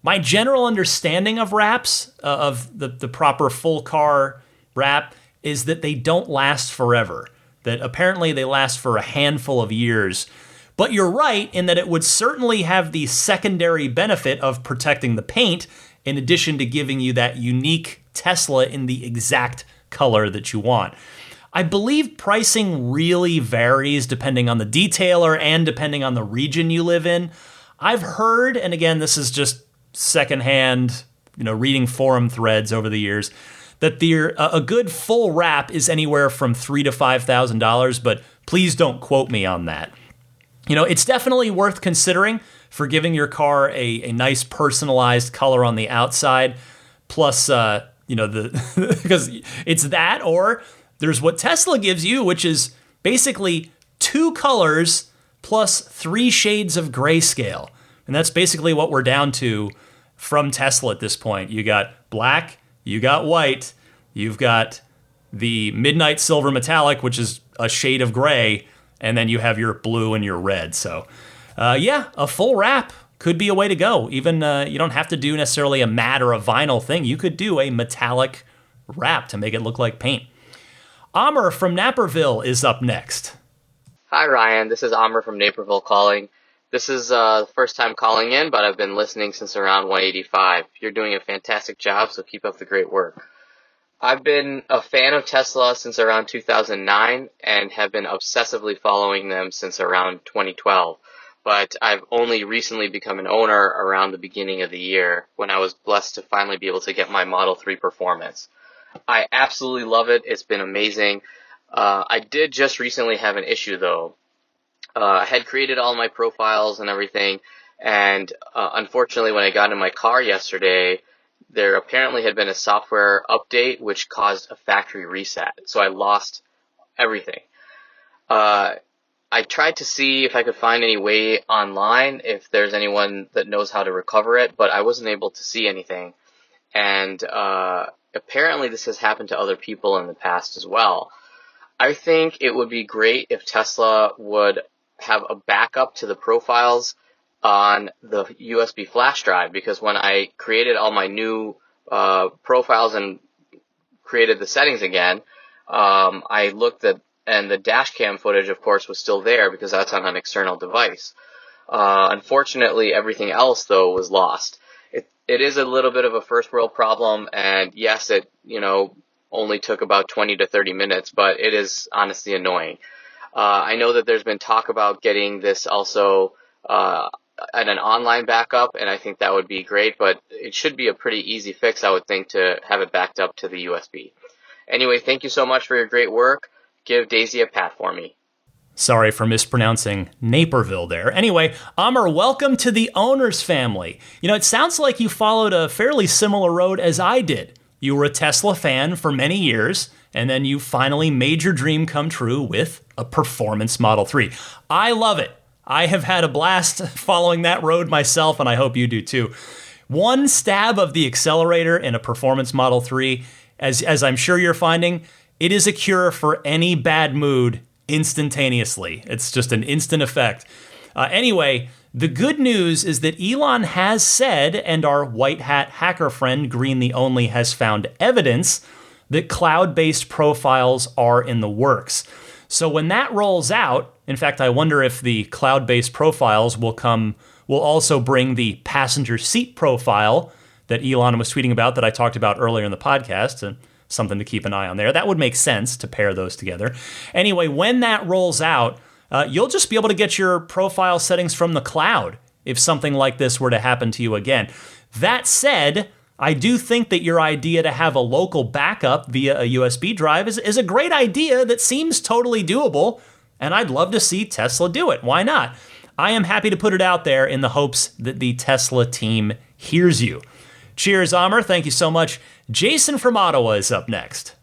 My general understanding of wraps, of the proper full car wrap, is that they don't last forever. That apparently they last for a handful of years. But you're right in that it would certainly have the secondary benefit of protecting the paint, in addition to giving you that unique Tesla in the exact color that you want. I believe pricing really varies depending on the detailer and depending on the region you live in. I've heard, and again, this is just secondhand, reading forum threads over the years, that a good full wrap is anywhere from $3,000 to $5,000, but please don't quote me on that. It's definitely worth considering for giving your car a nice personalized color on the outside. Plus, because it's that, or there's what Tesla gives you, which is basically 2 colors plus 3 shades of grayscale. And that's basically what we're down to from Tesla at this point. You got black, you got white, you've got the midnight silver metallic, which is a shade of gray, and then you have your blue and your red. So, a full wrap could be a way to go. Even you don't have to do necessarily a matte or a vinyl thing. You could do a metallic wrap to make it look like paint. Amr from Naperville is up next. Hi, Ryan. This is Amr from Naperville calling. This is the first time calling in, but I've been listening since around 185. You're doing a fantastic job, so keep up the great work. I've been a fan of Tesla since around 2009 and have been obsessively following them since around 2012. But I've only recently become an owner around the beginning of the year when I was blessed to finally be able to get my Model 3 Performance. I absolutely love it. It's been amazing. I did just recently have an issue, though. I had created all my profiles and everything, and unfortunately when I got in my car yesterday, there apparently had been a software update which caused a factory reset, so I lost everything. I tried to see if I could find any way online, if there's anyone that knows how to recover it, but I wasn't able to see anything. And apparently this has happened to other people in the past as well. I think it would be great if Tesla would have a backup to the profiles on the USB flash drive, because when I created all my new profiles and created the settings again, I looked at, and the dash cam footage, of course, was still there because that's on an external device. Unfortunately, everything else, though, was lost. It is a little bit of a first world problem, and yes, it, only took about 20 to 30 minutes, but it is honestly annoying. I know that there's been talk about getting this also at an online backup, and I think that would be great, but it should be a pretty easy fix, I would think, to have it backed up to the USB. Anyway, thank you so much for your great work. Give Daisy a pat for me. Sorry for mispronouncing Naperville there. Anyway, Amr, welcome to the owner's family. It sounds like you followed a fairly similar road as I did. You were a Tesla fan for many years, and then you finally made your dream come true with a Performance Model 3. I love it. I have had a blast following that road myself, and I hope you do too. One stab of the accelerator in a Performance Model 3, as I'm sure you're finding, it is a cure for any bad mood instantaneously. It's just an instant effect. Anyway, the good news is that Elon has said, and our white hat hacker friend Green the Only has found evidence, that cloud-based profiles are in the works. So when that rolls out, in fact, I wonder if the cloud-based profiles will also bring the passenger seat profile that Elon was tweeting about that I talked about earlier in the podcast, and something to keep an eye on there. That would make sense to pair those together. Anyway, when that rolls out, you'll just be able to get your profile settings from the cloud if something like this were to happen to you again. That said, I do think that your idea to have a local backup via a USB drive is a great idea that seems totally doable, and I'd love to see Tesla do it. Why not? I am happy to put it out there in the hopes that the Tesla team hears you. Cheers, Amr. Thank you so much. Jason from Ottawa is up next.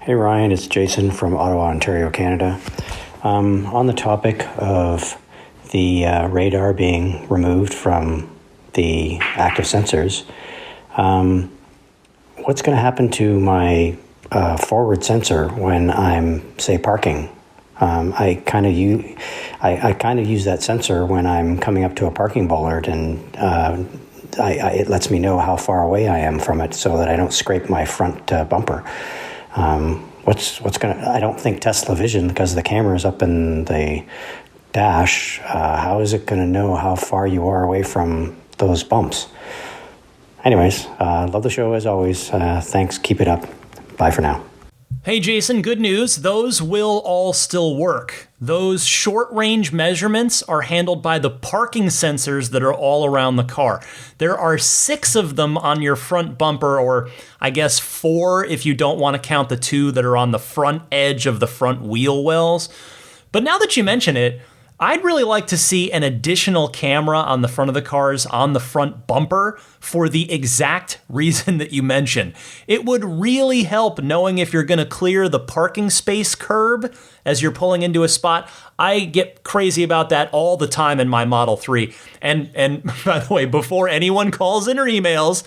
Hey, Ryan. It's Jason from Ottawa, Ontario, Canada. On the topic of the radar being removed from the active sensors, what's going to happen to my forward sensor when I'm, say, parking? I kind of use that sensor when I'm coming up to a parking bollard, and it lets me know how far away I am from it, so that I don't scrape my front bumper. I don't think Tesla Vision, because the camera is up in the dash. How is it going to know how far you are away from those bumps? Anyways, love the show as always. Thanks. Keep it up. Bye for now. Hey, Jason, good news. Those will all still work. Those short-range measurements are handled by the parking sensors that are all around the car. There are 6 of them on your front bumper, or I guess 4 if you don't want to count the 2 that are on the front edge of the front wheel wells. But now that you mention it, I'd really like to see an additional camera on the front of the cars on the front bumper for the exact reason that you mentioned. It would really help knowing if you're going to clear the parking space curb as you're pulling into a spot. I get crazy about that all the time in my Model 3. And by the way, before anyone calls in or emails,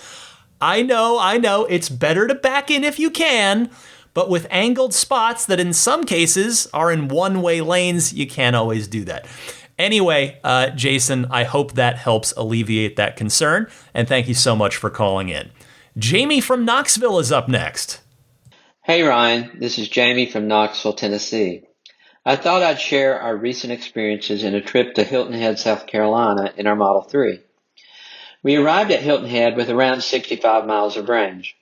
I know, it's better to back in if you can. But with angled spots that in some cases are in one-way lanes, you can't always do that. Anyway, Jason, I hope that helps alleviate that concern, and thank you so much for calling in. Jamie from Knoxville is up next. Hey, Ryan. This is Jamie from Knoxville, Tennessee. I thought I'd share our recent experiences in a trip to Hilton Head, South Carolina in our Model 3. We arrived at Hilton Head with around 65 miles of range.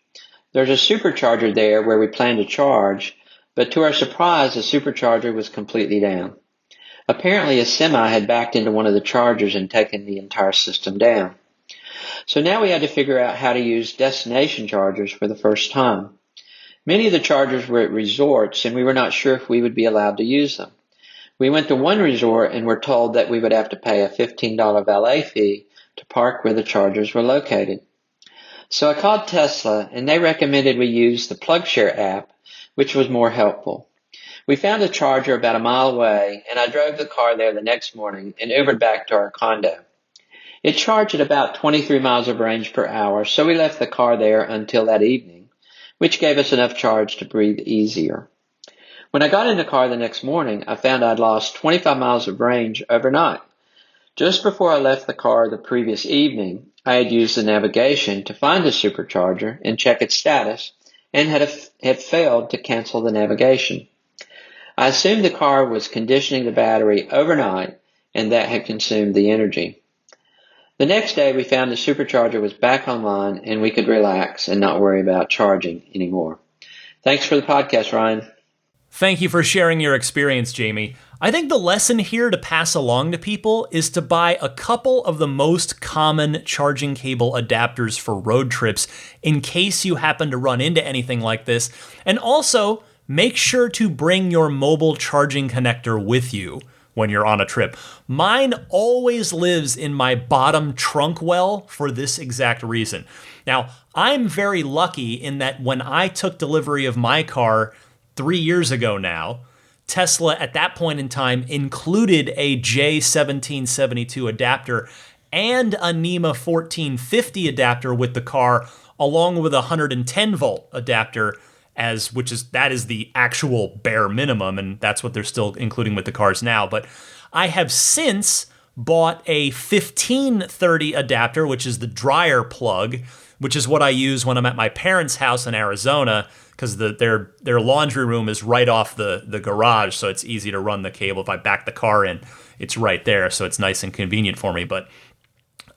There's a supercharger there where we planned to charge, but to our surprise, the supercharger was completely down. Apparently, a semi had backed into one of the chargers and taken the entire system down. So now we had to figure out how to use destination chargers for the first time. Many of the chargers were at resorts, and we were not sure if we would be allowed to use them. We went to one resort and were told that we would have to pay a $15 valet fee to park where the chargers were located. So I called Tesla, and they recommended we use the PlugShare app, which was more helpful. We found a charger about a mile away, and I drove the car there the next morning and Ubered back to our condo. It charged at about 23 miles of range per hour, so we left the car there until that evening, which gave us enough charge to breathe easier. When I got in the car the next morning, I found I'd lost 25 miles of range overnight. Just before I left the car the previous evening, I had used the navigation to find the supercharger and check its status, and had failed to cancel the navigation. I assumed the car was conditioning the battery overnight, and that had consumed the energy. The next day, we found the supercharger was back online, and we could relax and not worry about charging anymore. Thanks for the podcast, Ryan. Thank you for sharing your experience, Jamie. I think the lesson here to pass along to people is to buy a couple of the most common charging cable adapters for road trips in case you happen to run into anything like this. And also, make sure to bring your mobile charging connector with you when you're on a trip. Mine always lives in my bottom trunk well for this exact reason. Now, I'm very lucky in that when I took delivery of my car 3 years ago now, Tesla at that point in time included a J1772 adapter and a NEMA 1450 adapter with the car, along with a 110 volt adapter, that is the actual bare minimum, and that's what they're still including with the cars now. But I have since bought a 1530 adapter, which is the dryer plug, which is what I use when I'm at my parents' house in Arizona, because their laundry room is right off the garage, so it's easy to run the cable. If I back the car in, it's right there, so it's nice and convenient for me. But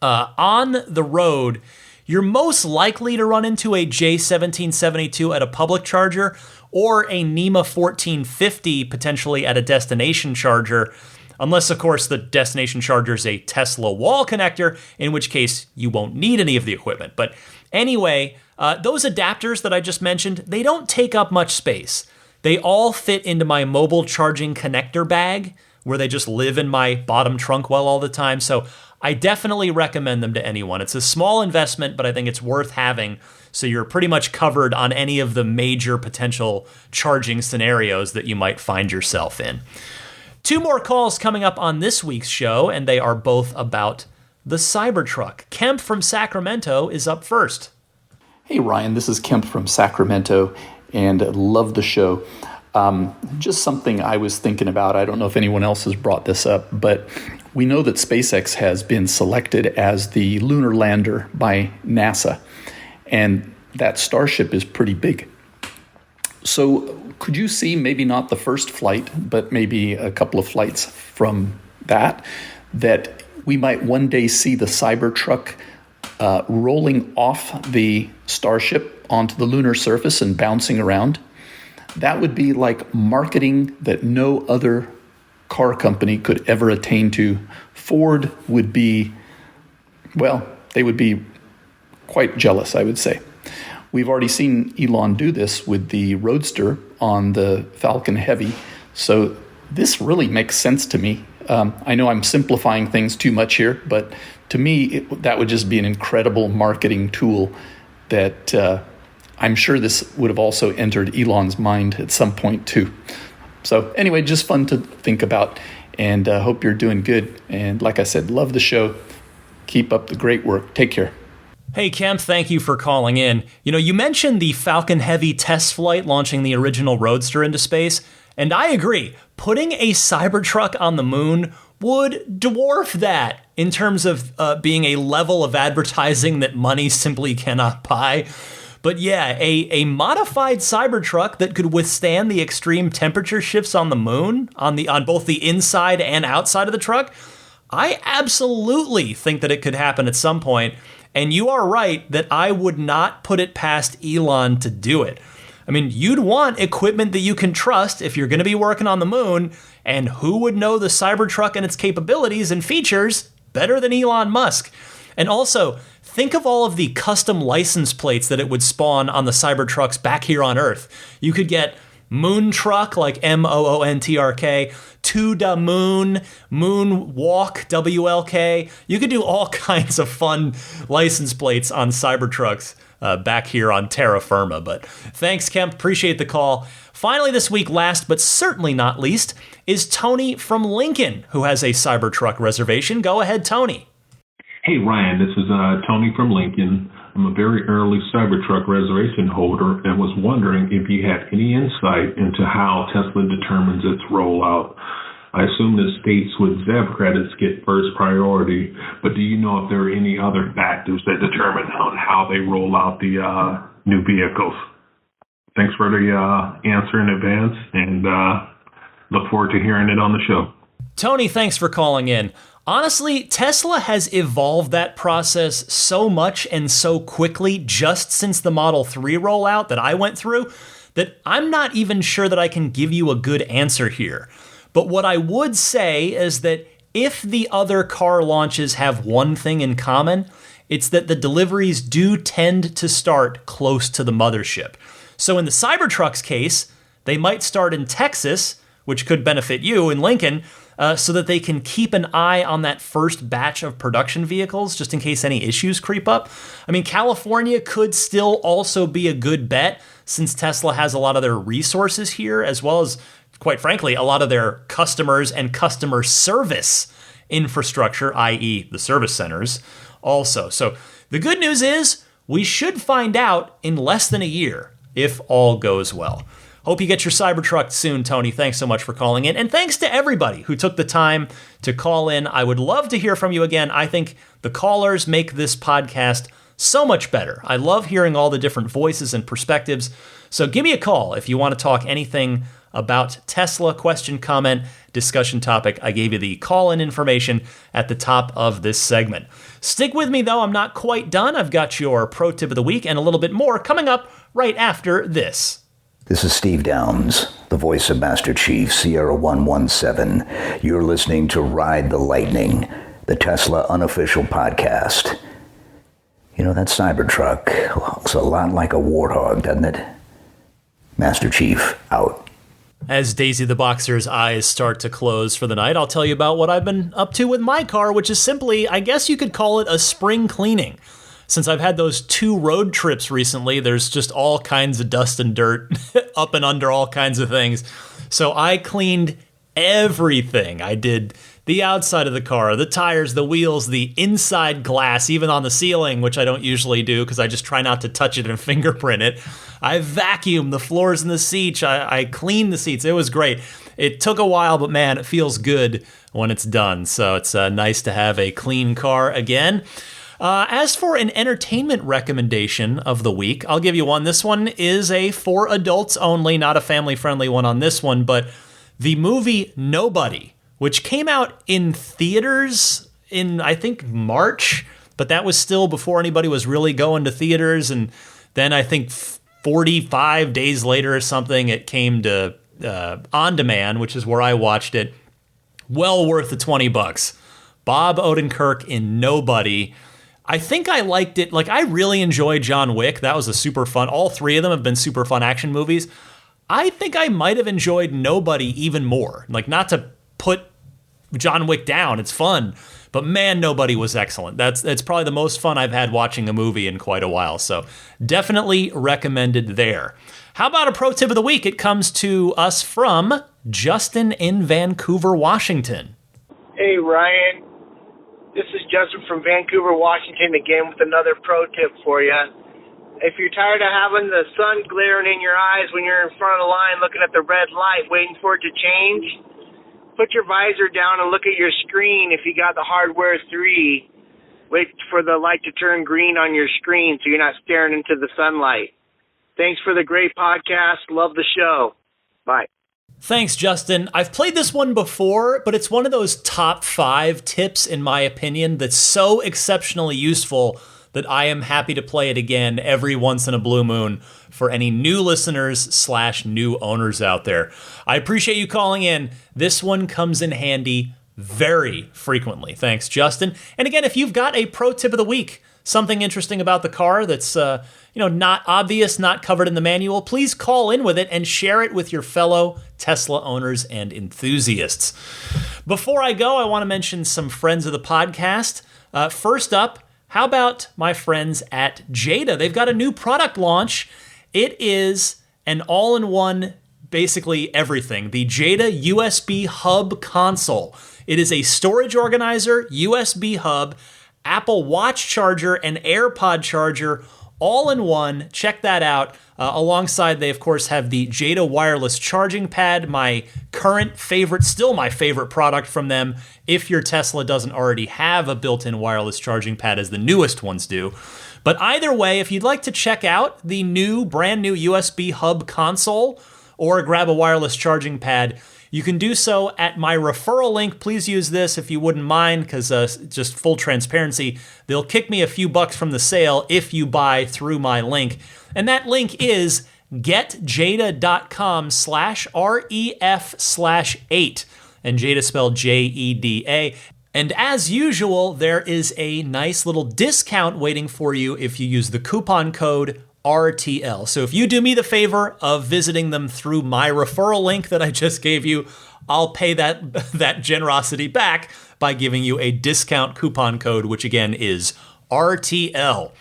on the road, you're most likely to run into a J1772 at a public charger or a NEMA 1450 potentially at a destination charger, unless, of course, the destination charger is a Tesla wall connector, in which case you won't need any of the equipment. But anyway, those adapters that I just mentioned, they don't take up much space. They all fit into my mobile charging connector bag, where they just live in my bottom trunk well all the time. So I definitely recommend them to anyone. It's a small investment, but I think it's worth having, so you're pretty much covered on any of the major potential charging scenarios that you might find yourself in. 2 more calls coming up on this week's show, and they are both about the Cybertruck. Kemp from Sacramento is up first. Hey, Ryan, this is Kemp from Sacramento, and love the show. Just something I was thinking about. I don't know if anyone else has brought this up, but we know that SpaceX has been selected as the lunar lander by NASA, and that Starship is pretty big. So could you see, maybe not the first flight, but maybe a couple of flights from that we might one day see the Cybertruck rolling off the Starship onto the lunar surface and bouncing around? That would be like marketing that no other car company could ever attain to. Ford would be, well, they would be quite jealous, I would say. We've already seen Elon do this with the Roadster on the Falcon Heavy, so this really makes sense to me. I know I'm simplifying things too much here, but to me, that would just be an incredible marketing tool that I'm sure this would have also entered Elon's mind at some point too. So anyway, just fun to think about, and hope you're doing good. And like I said, love the show. Keep up the great work. Take care. Hey, Kemp, thank you for calling in. You know, you mentioned the Falcon Heavy test flight launching the original Roadster into space, and I agree. Putting a Cybertruck on the moon would dwarf that in terms of being a level of advertising that money simply cannot buy. But yeah, a modified Cybertruck that could withstand the extreme temperature shifts on the moon, on both the inside and outside of the truck, I absolutely think that it could happen at some point. And you are right that I would not put it past Elon to do it. I mean, you'd want equipment that you can trust if you're going to be working on the moon, and who would know the Cybertruck and its capabilities and features better than Elon Musk? And also, think of all of the custom license plates that it would spawn on the Cybertrucks back here on Earth. You could get Moon Truck, like MOONTRK, To Da Moon, Moon Walk, WLK. You could do all kinds of fun license plates on Cybertrucks back here on terra firma. But thanks, Kemp. Appreciate the call. Finally this week, last but certainly not least, is Tony from Lincoln, who has a Cybertruck reservation. Go ahead, Tony. Hey, Ryan, this is Tony from Lincoln. I'm a very early Cybertruck reservation holder and was wondering if you had any insight into how Tesla determines its rollout. I assume the states with ZEV credits get first priority, but do you know if there are any other factors that determine on how they roll out the new vehicles? Thanks for the answer in advance, and look forward to hearing it on the show. Tony, thanks for calling in. Honestly, Tesla has evolved that process so much and so quickly just since the Model 3 rollout that I went through that I'm not even sure that I can give you a good answer here. But what I would say is that if the other car launches have one thing in common, it's that the deliveries do tend to start close to the mothership. So in the Cybertruck's case, they might start in Texas, which could benefit you in Lincoln, so that they can keep an eye on that first batch of production vehicles just in case any issues creep up. I mean, California could still also be a good bet since Tesla has a lot of their resources here, as well as, quite frankly, a lot of their customers and customer service infrastructure, i.e. the service centers, also. So the good news is we should find out in less than a year if all goes well. Hope you get your Cybertruck soon, Tony. Thanks so much for calling in. And thanks to everybody who took the time to call in. I would love to hear from you again. I think the callers make this podcast so much better. I love hearing all the different voices and perspectives. So give me a call if you want to talk anything about Tesla, question, comment, discussion topic. I gave you the call-in information at the top of this segment. Stick with me, though. I'm not quite done. I've got your pro tip of the week and a little bit more coming up right after this. This is Steve Downs, the voice of Master Chief, Sierra 117. You're listening to Ride the Lightning, the Tesla unofficial podcast. You know, that Cybertruck looks a lot like a warthog, doesn't it? Master Chief, out. As Daisy the Boxer's eyes start to close for the night, I'll tell you about what I've been up to with my car, which is simply, I guess you could call it a spring cleaning. Since I've had those 2 road trips recently, there's just all kinds of dust and dirt up and under all kinds of things. So I cleaned everything. I did the outside of the car, the tires, the wheels, the inside glass, even on the ceiling, which I don't usually do because I just try not to touch it and fingerprint it. I vacuumed the floors and the seats. I cleaned the seats. It was great. It took a while, but man, it feels good when it's done. So it's nice to have a clean car again. As for an entertainment recommendation of the week, I'll give you one. This one is a for adults only, not a family-friendly one on this one, but the movie Nobody, which came out in theaters in, I think, March, but that was still before anybody was really going to theaters, and then I think 45 days later or something, it came to On Demand, which is where I watched it. Well worth the $20. Bob Odenkirk in Nobody. I think I liked it. Like, I really enjoyed John Wick. That was a super fun. All 3 of them have been super fun action movies. I think I might have enjoyed Nobody even more. Like, not to put John Wick down. It's fun. But man, Nobody was excellent. That's probably the most fun I've had watching a movie in quite a while. So definitely recommended there. How about a pro tip of the week? It comes to us from Justin in Vancouver, Washington. Hey, Ryan. This is Justin from Vancouver, Washington, again with another pro tip for you. If you're tired of having the sun glaring in your eyes when you're in front of the line looking at the red light waiting for it to change, put your visor down and look at your screen if you got the Hardware 3. wait for the light to turn green on your screen so you're not staring into the sunlight. Thanks for the great podcast. Love the show. Bye. Thanks, Justin. I've played this one before, but it's one of those top 5 tips, in my opinion, that's so exceptionally useful that I am happy to play it again every once in a blue moon for any new listeners / new owners out there. I appreciate you calling in. This one comes in handy very frequently. Thanks, Justin. And again, if you've got a pro tip of the week, something interesting about the car that's not obvious, not covered in the manual, please call in with it and share it with your fellow Tesla owners and enthusiasts. Before I go, I want to mention some friends of the podcast. First up, how about my friends at Jada? They've got a new product launch. It is an all-in-one, basically everything, the Jada USB Hub console. It is a storage organizer, USB hub, Apple Watch charger, and AirPod charger, all in one. Check that out. Alongside, they, of course, have the Jada wireless charging pad, my current favorite, still my favorite product from them, if your Tesla doesn't already have a built-in wireless charging pad as the newest ones do. But either way, if you'd like to check out the brand new USB hub console or grab a wireless charging pad, you can do so at my referral link. Please use this if you wouldn't mind, because just full transparency, they'll kick me a few bucks from the sale if you buy through my link. And that link is getjada.com/ref/8. And Jada spelled Jeda. And as usual, there is a nice little discount waiting for you if you use the coupon code RTL. So if you do me the favor of visiting them through my referral link that I just gave you, I'll pay that generosity back by giving you a discount coupon code, which again is RTL.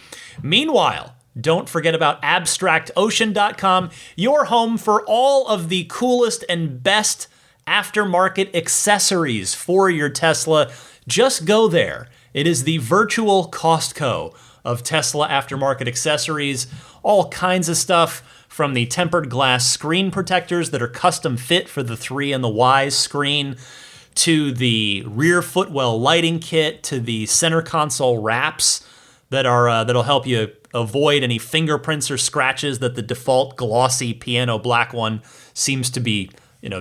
Meanwhile, don't forget about abstractocean.com, your home for all of the coolest and best aftermarket accessories for your Tesla. Just go there. It is the virtual Costco of Tesla aftermarket accessories. All kinds of stuff, from the tempered glass screen protectors that are custom fit for the 3 and the Y screen, to the rear footwell lighting kit, to the center console wraps that'll help you avoid any fingerprints or scratches that the default glossy piano black one seems to be,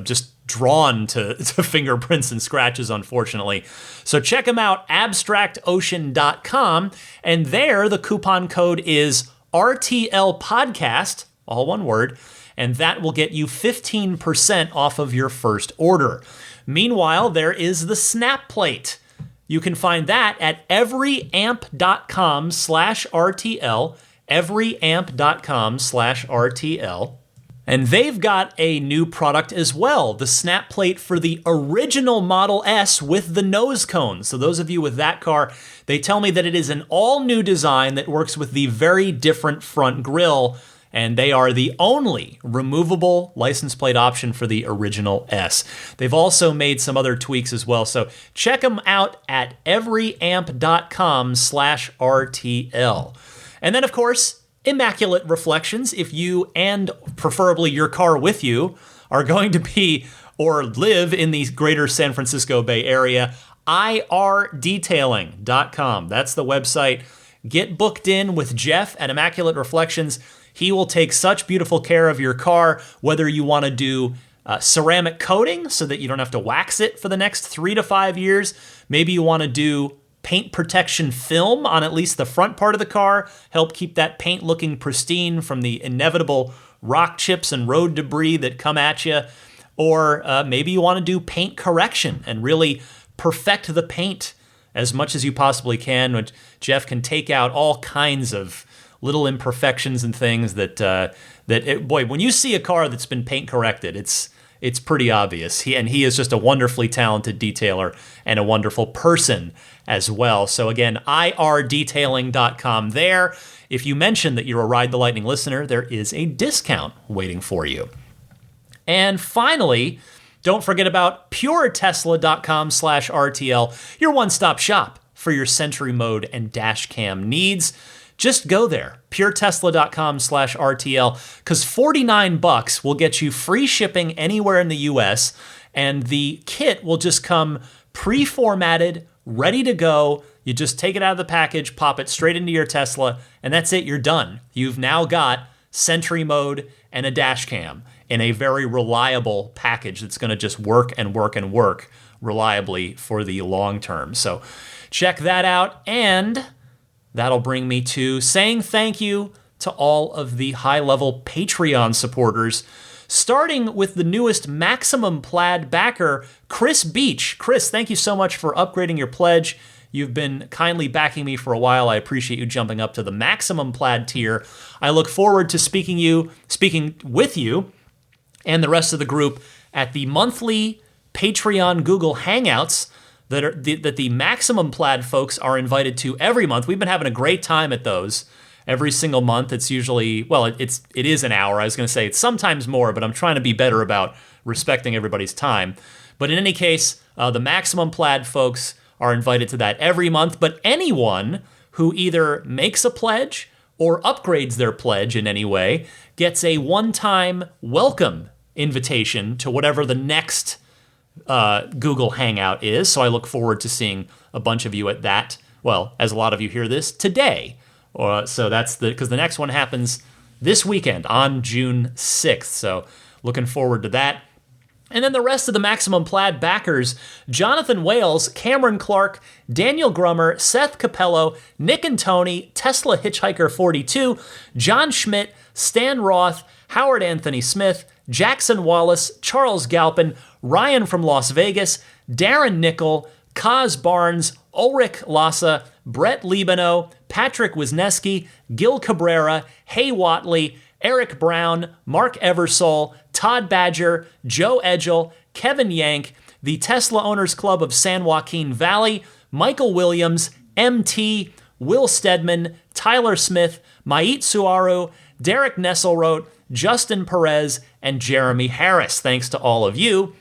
just drawn to fingerprints and scratches, unfortunately. So check them out, abstractocean.com, and there the coupon code is RTL Podcast, all one word, and that will get you 15% off of your first order. Meanwhile, there is the snap plate. You can find that at everyamp.com/RTL, everyamp.com/RTL. And they've got a new product as well, the snap plate for the original Model S with the nose cone. So those of you with that car, they tell me that it is an all-new design that works with the very different front grille, and they are the only removable license plate option for the original S. They've also made some other tweaks as well, so check them out at everyamp.com/RTL. And then, of course, immaculate reflections. If you, and preferably your car with you, are going to be or live in the greater San Francisco Bay Area, irdetailing.com. That's the website. Get booked in with Jeff at Immaculate Reflections. He will take such beautiful care of your car, whether you want to do ceramic coating so that you don't have to wax it for the next 3 to 5 years. Maybe you want to do paint protection film on at least the front part of the car, help keep that paint looking pristine from the inevitable rock chips and road debris that come at you. Or maybe you want to do paint correction and really perfect the paint as much as you possibly can, which Jeff can take out all kinds of little imperfections and things boy, when you see a car that's been paint corrected, it's pretty obvious. He is just a wonderfully talented detailer and a wonderful person as well. So again, irdetailing.com there. If you mention that you're a Ride the Lightning listener, there is a discount waiting for you. And finally, don't forget about puretesla.com/RTL, your one-stop shop for your Sentry Mode and dash cam needs. Just go there, puretesla.com/RTL, because $49 will get you free shipping anywhere in the US, and the kit will just come pre-formatted, ready to go. You just take it out of the package, pop it straight into your Tesla, and that's it. You're done. You've now got Sentry mode and a dash cam in a very reliable package that's going to just work and work and work reliably for the long term. So check that out, and that'll bring me to saying thank you to all of the high-level Patreon supporters, starting with the newest Maximum Plaid backer, Chris Beach. Chris, thank you so much for upgrading your pledge. You've been kindly backing me for a while. I appreciate you jumping up to the Maximum Plaid tier. I look forward to speaking with you and the rest of the group at the monthly Patreon Google Hangouts that the Maximum Plaid folks are invited to every month. We've been having a great time at those. Every single month, it's usually, well, it is an hour. I was going to say it's sometimes more, but I'm trying to be better about respecting everybody's time. But in any case, the Maximum Plaid folks are invited to that every month. But anyone who either makes a pledge or upgrades their pledge in any way gets a one-time welcome invitation to whatever the next Google Hangout is. So I look forward to seeing a bunch of you at that. Well, as a lot of you hear this, today. So that's because the next one happens this weekend on June 6th. So looking forward to that. And then the rest of the Maximum Plaid backers, Jonathan Wales, Cameron Clark, Daniel Grummer, Seth Capello, Nick and Tony, Tesla Hitchhiker 42, John Schmidt, Stan Roth, Howard Anthony Smith, Jackson Wallace, Charles Galpin, Ryan from Las Vegas, Darren Nickel, Kaz Barnes, Ulrich Lassa, Brett Libano, Patrick Wisniewski, Gil Cabrera, Hay Watley, Eric Brown, Mark Eversole, Todd Badger, Joe Edgel, Kevin Yank, the Tesla Owners Club of San Joaquin Valley, Michael Williams, MT, Will Stedman, Tyler Smith, Mait Suaru, Derek Nesselrote, Justin Perez, and Jeremy Harris. Thanks to all of you.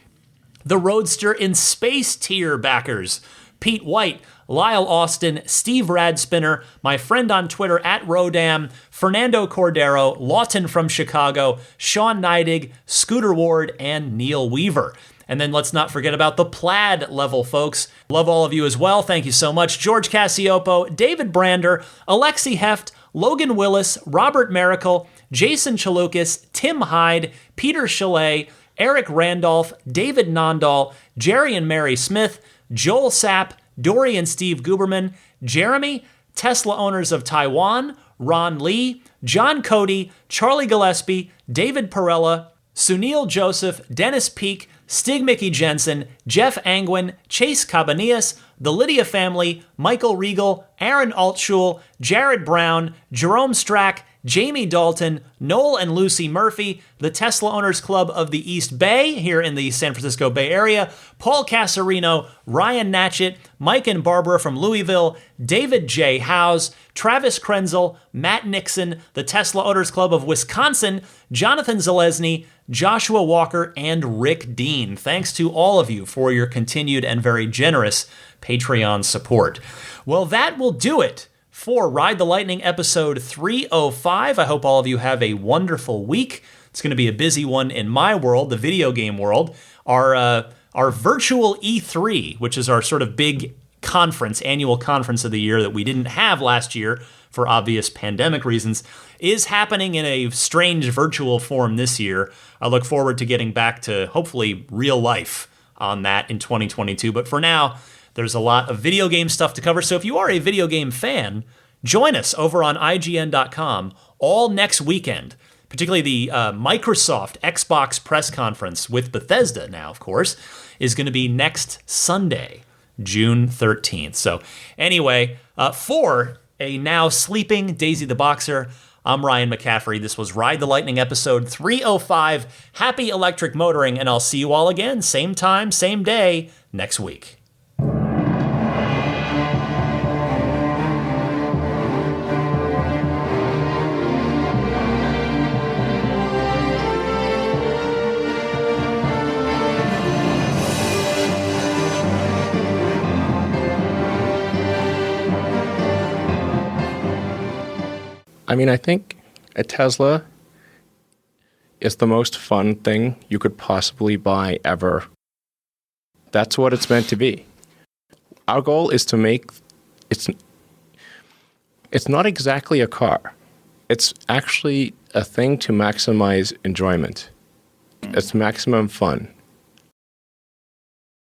The Roadster in Space tier backers, Pete White, Lyle Austin, Steve Radspinner, my friend on Twitter at Rodam, Fernando Cordero, Lawton from Chicago, Sean Neidig, Scooter Ward, and Neil Weaver. And then let's not forget about the Plaid level folks. Love all of you as well. Thank you so much. George Cassiopo, David Brander, Alexi Heft, Logan Willis, Robert Miracle, Jason Chalukas, Tim Hyde, Peter Chalet, Eric Randolph, David Nondahl, Jerry and Mary Smith, Joel Sapp, Dory and Steve Guberman, Jeremy, Tesla Owners of Taiwan, Ron Lee, John Cody, Charlie Gillespie, David Perella, Sunil Joseph, Dennis Peak, Stig Mickey Jensen, Jeff Angwin, Chase Cabanillas, the Lydia family, Michael Regal, Aaron Altschul, Jared Brown, Jerome Strack, Jamie Dalton, Noel and Lucy Murphy, the Tesla Owners Club of the East Bay here in the San Francisco Bay Area, Paul Casarino, Ryan Natchett, Mike and Barbara from Louisville, David J. Howes, Travis Krenzel, Matt Nixon, the Tesla Owners Club of Wisconsin, Jonathan Zalesny, Joshua Walker, and Rick Dean. Thanks to all of you for your continued and very generous Patreon support. Well, that will do it for Ride the Lightning episode 305. I hope all of you have a wonderful week. It's going to be a busy one in my world, the video game world. Our virtual E3, which is our sort of big conference, annual conference of the year that we didn't have last year for obvious pandemic reasons, is happening in a strange virtual form this year. I look forward to getting back to hopefully real life on that in 2022. But for now, there's a lot of video game stuff to cover. So if you are a video game fan, join us over on IGN.com all next weekend, particularly the Microsoft Xbox press conference with Bethesda now, of course, is going to be next Sunday, June 13th. So anyway, for a now sleeping Daisy the Boxer, I'm Ryan McCaffrey. This was Ride the Lightning episode 305. Happy electric motoring, and I'll see you all again, same time, same day, next week. I mean, I think a Tesla is the most fun thing you could possibly buy ever. That's what it's meant to be. our goal is to make it's not exactly a car. It's actually a thing to maximize enjoyment. It's maximum fun.